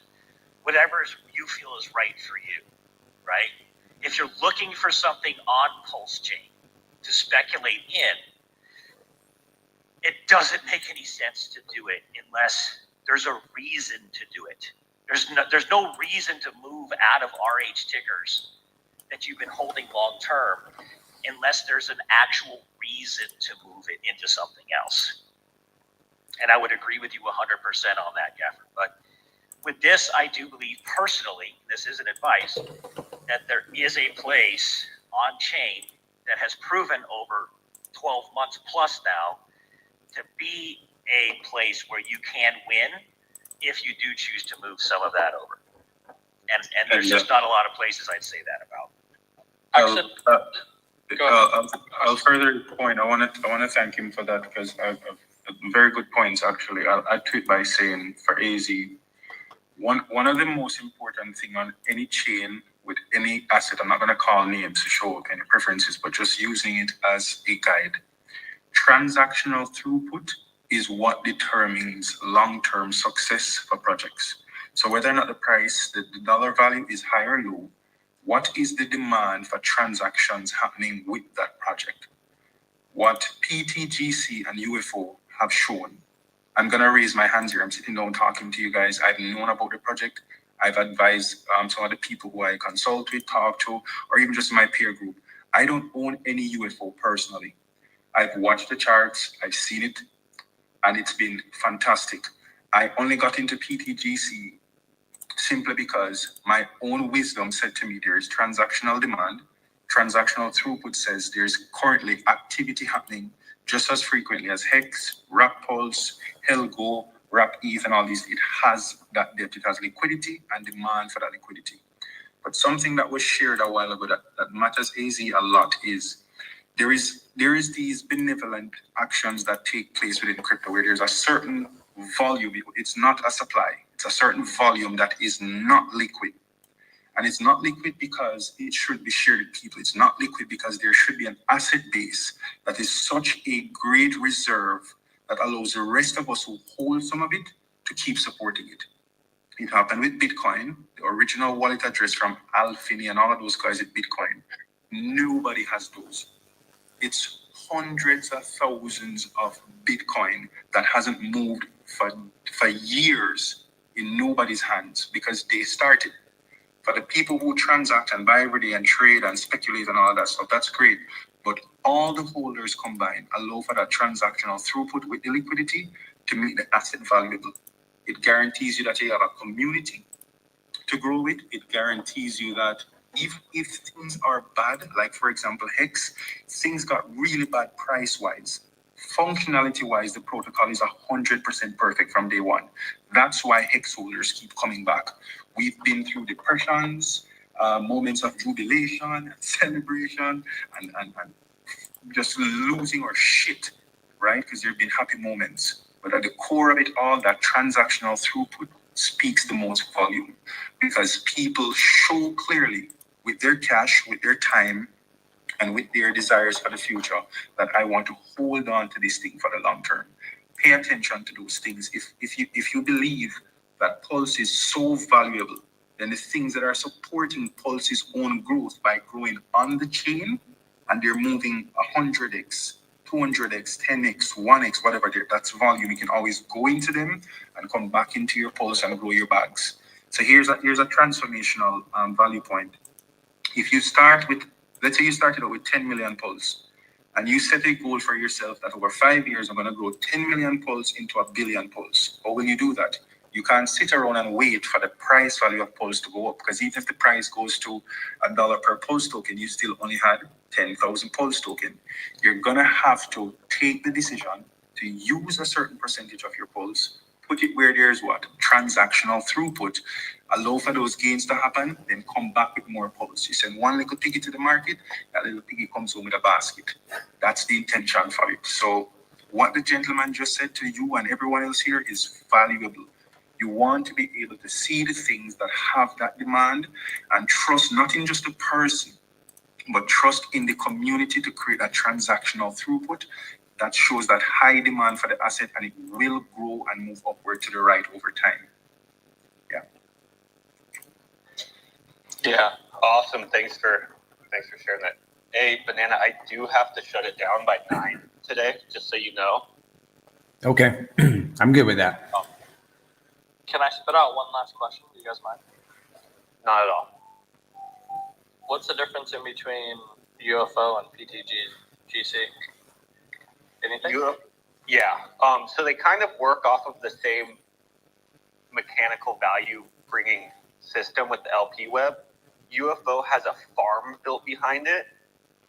whatever you feel is right for you, right? If you're looking for something on Pulse Chain to speculate in, it doesn't make any sense to do it unless there's a reason to do it. There's no reason to move out of RH tickers that you've been holding long term unless there's an actual reason to move it into something else. And I would agree with you 100% on that, Gaffer. But with this, I do believe personally, this isn't advice, that there is a place on chain that has proven over 12 months plus now to be a place where you can win if you do choose to move some of that over. And there's just not a lot of places I'd say that about. I'll further point. I want to thank him for that because very good points actually. I'll tweet by saying for AZ, one of the most important thing on any chain with any asset, I'm not going to call names to show any preferences, but just using it as a guide. Transactional throughput is what determines long-term success for projects. So whether or not the price, the dollar value is high or low, what is the demand for transactions happening with that project? What pTGC and UFO have shown. I'm gonna raise my hands here. I'm sitting down talking to you guys. I've known about the project. I've advised some of the people who I consult with, talk to, or even just my peer group. I don't own any UFO personally. I've watched the charts, I've seen it, and it's been fantastic. I only got into pTGC simply because my own wisdom said to me there is transactional demand. Transactional throughput says there's currently activity happening just as frequently as Hex, Wrap Pulse, Helgo, Wrap ETH, and all these. It has that depth, it has liquidity and demand for that liquidity. But something that was shared a while ago that matters AZ a lot is there is these benevolent actions that take place within crypto where there's a certain volume. It's not a supply. It's a certain volume that is not liquid. And it's not liquid because it should be shared with people. It's not liquid because there should be an asset base that is such a great reserve that allows the rest of us who hold some of it to keep supporting it. It happened with Bitcoin, the original wallet address from Al Finney and all of those guys at Bitcoin. Nobody has those. It's hundreds of thousands of Bitcoin that hasn't moved for years in nobody's hands because they started. For the people who transact and buy every day and trade and speculate and all that stuff, that's great. But all the holders combined allow for that transactional throughput with the liquidity to make the asset valuable. It guarantees you that you have a community to grow with. It guarantees you that if things are bad, like for example Hex, things got really bad price-wise. Functionality-wise, the protocol is 100% perfect from day one. That's why Hex holders keep coming back. We've been through depressions, moments of jubilation and celebration, and just losing our shit, right? Because there have been happy moments. But at the core of it all, that transactional throughput speaks the most volume because people show clearly with their cash, with their time, and with their desires for the future that I want to hold on to this thing for the long term. Pay attention to those things. If you believe that Pulse is so valuable, then the things that are supporting Pulse's own growth by growing on the chain and they're moving 100x, 200x, 10x, 1x, whatever, that's volume. You can always go into them and come back into your Pulse and grow your bags. So here's a transformational value point. If you start with, let's say you started out with 10 million Pulse and you set a goal for yourself that over 5 years, I'm going to grow 10 million Pulse into 1 billion Pulse. How will you do that? You can't sit around and wait for the price value of Pulse to go up because even if the price goes to $1 per Pulse token, you still only had 10,000 Pulse token. You're going to have to take the decision to use a certain percentage of your Pulse, put it where there's what? Transactional throughput. Allow for those gains to happen, then come back with more Pulse. You send one little piggy to the market, that little piggy comes home with a basket. That's the intention for it. So what the gentleman just said to you and everyone else here is valuable. You want to be able to see the things that have that demand and trust not in just the person, but trust in the community to create a transactional throughput that shows that high demand for the asset and it will grow and move upward to the right over time. Yeah, awesome. Thanks for sharing that. Hey, Banana, I do have to shut it down by 9 today, just so you know. Okay, I'm good with that. Can I spit out one last question? Do you guys mind? Not at all. What's the difference in between UFO and pTGC? Anything? Yeah. So they kind of work off of the same mechanical value bringing system with the LP web. UFO has a farm built behind it.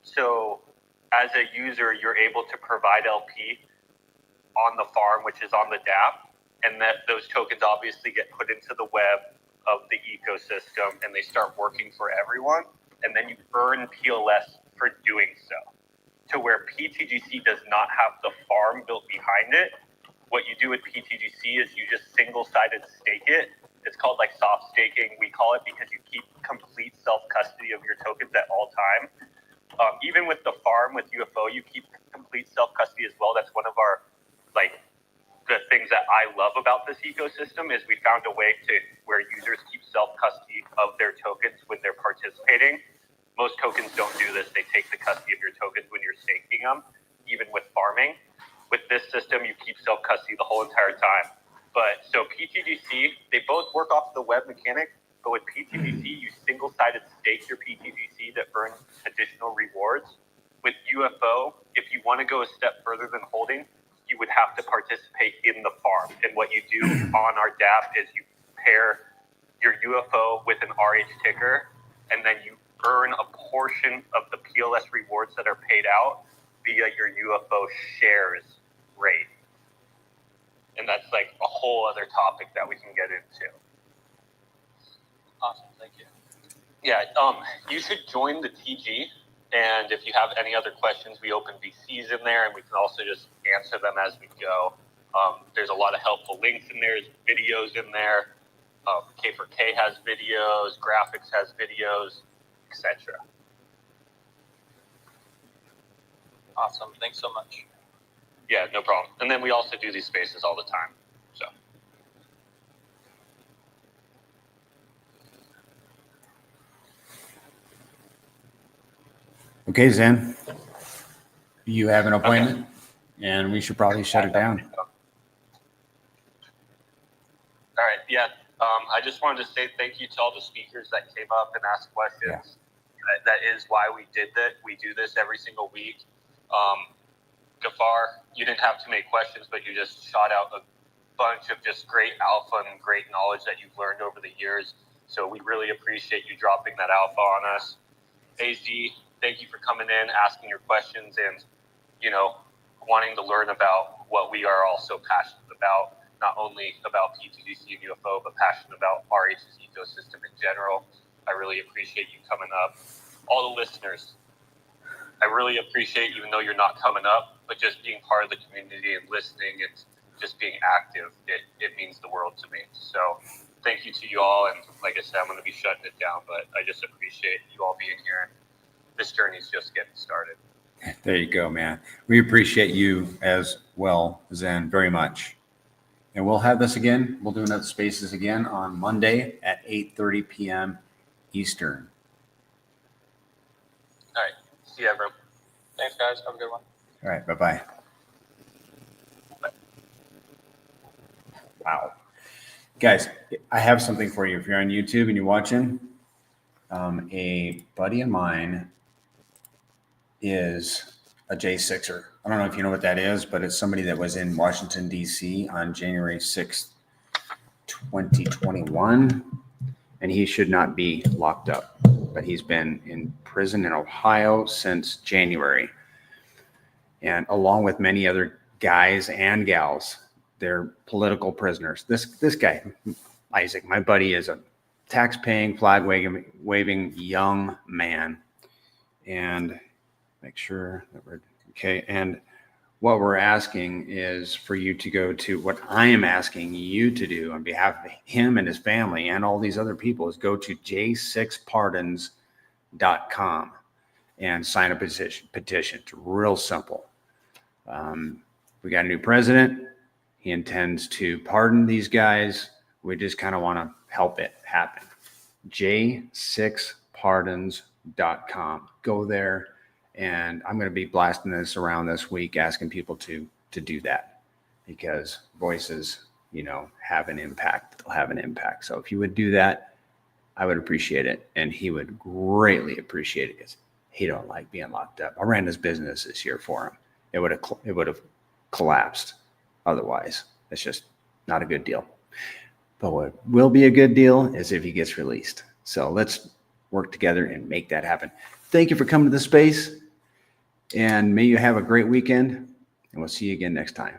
So as a user, you're able to provide LP on the farm, which is on the DApp. And that those tokens obviously get put into the web of the ecosystem and they start working for everyone. And then you earn PLS for doing so. To where pTGC does not have the farm built behind it. What you do with pTGC is you just single-sided stake it. It's called like soft staking. We call it because you keep complete self-custody of your tokens at all time. Even with the farm with UFO, you keep complete self-custody as well. That's one of our like about this ecosystem is we found a way to where users keep self-custody of their tokens when they're participating. Most tokens don't do this. They take the custody of your tokens when you're staking them, even with farming. With this system, you keep self-custody the whole entire time. But so pTGC, they both work off the web mechanic, but with pTGC, you single-sided stake your pTGC to earn additional rewards. With UFO, if you want to go a step further than holding, you would have to participate in the farm. And what you do on our DApp is you pair your UFO with an RH ticker, and then you earn a portion of the PLS rewards that are paid out via your UFO shares rate. And that's like a whole other topic that we can get into. Awesome, thank you. Yeah, you should join the TG. And if you have any other questions, we open VCs in there, and we can also just answer them as we go. There's a lot of helpful links in there, there's videos in there. K4K has videos, Graphics has videos, etc. Awesome, thanks so much. Yeah, no problem. And then we also do these spaces all the time. So. Okay, Zen, you have an appointment, and we should probably shut it down. All right, yeah. I just wanted to say thank you to all the speakers that came up and asked questions. Yeah. That is why we did that. We do this every single week. Gafar, you didn't have too many questions, but you just shot out a bunch of just great alpha and great knowledge that you've learned over the years. So we really appreciate you dropping that alpha on us. AZ, thank you for coming in, asking your questions, and, you know, wanting to learn about what we are also passionate about, not only about pTGC and UFO, but passionate about RH's ecosystem in general. I really appreciate you coming up. All the listeners, I really appreciate, even though you're not coming up, but just being part of the community and listening and just being active. It means the world to me. So thank you to you all. And like I said, I'm going to be shutting it down, but I just appreciate you all being here. And this journey is just getting started. There you go, man. We appreciate you as well, Zen, very much. And we'll have this again. We'll do another spaces again on Monday at 8:30 p.m. Eastern. All right. See you, everyone. Thanks, guys. Have a good one. All right. Bye-bye. Bye. Wow. Guys, I have something for you. If you're on YouTube and you're watching, a buddy of mine is a J6er. I don't know if you know what that is, but it's somebody that was in Washington, D.C. on January 6th, 2021, and he should not be locked up, but he's been in prison in Ohio since January. And along with many other guys and gals, they're political prisoners. This guy, Isaac, my buddy, is a tax-paying, flag-waving young man. And make sure that we're okay. And what we're asking is for you to go to what I am asking you to do on behalf of him and his family and all these other people is go to j6pardons.com and sign a petition. It's real simple. We got a new president. He intends to pardon these guys. We just kind of want to help it happen. j6pardons.com. Go there. And I'm going to be blasting this around this week, asking people to do that because voices, you know, have an impact. They'll have an impact. So if you would do that, I would appreciate it. And he would greatly appreciate it because he don't like being locked up. I ran his business this year for him. It would have collapsed otherwise. It's just not a good deal. But what will be a good deal is if he gets released. So let's work together and make that happen. Thank you for coming to the space. And may you have a great weekend, and we'll see you again next time.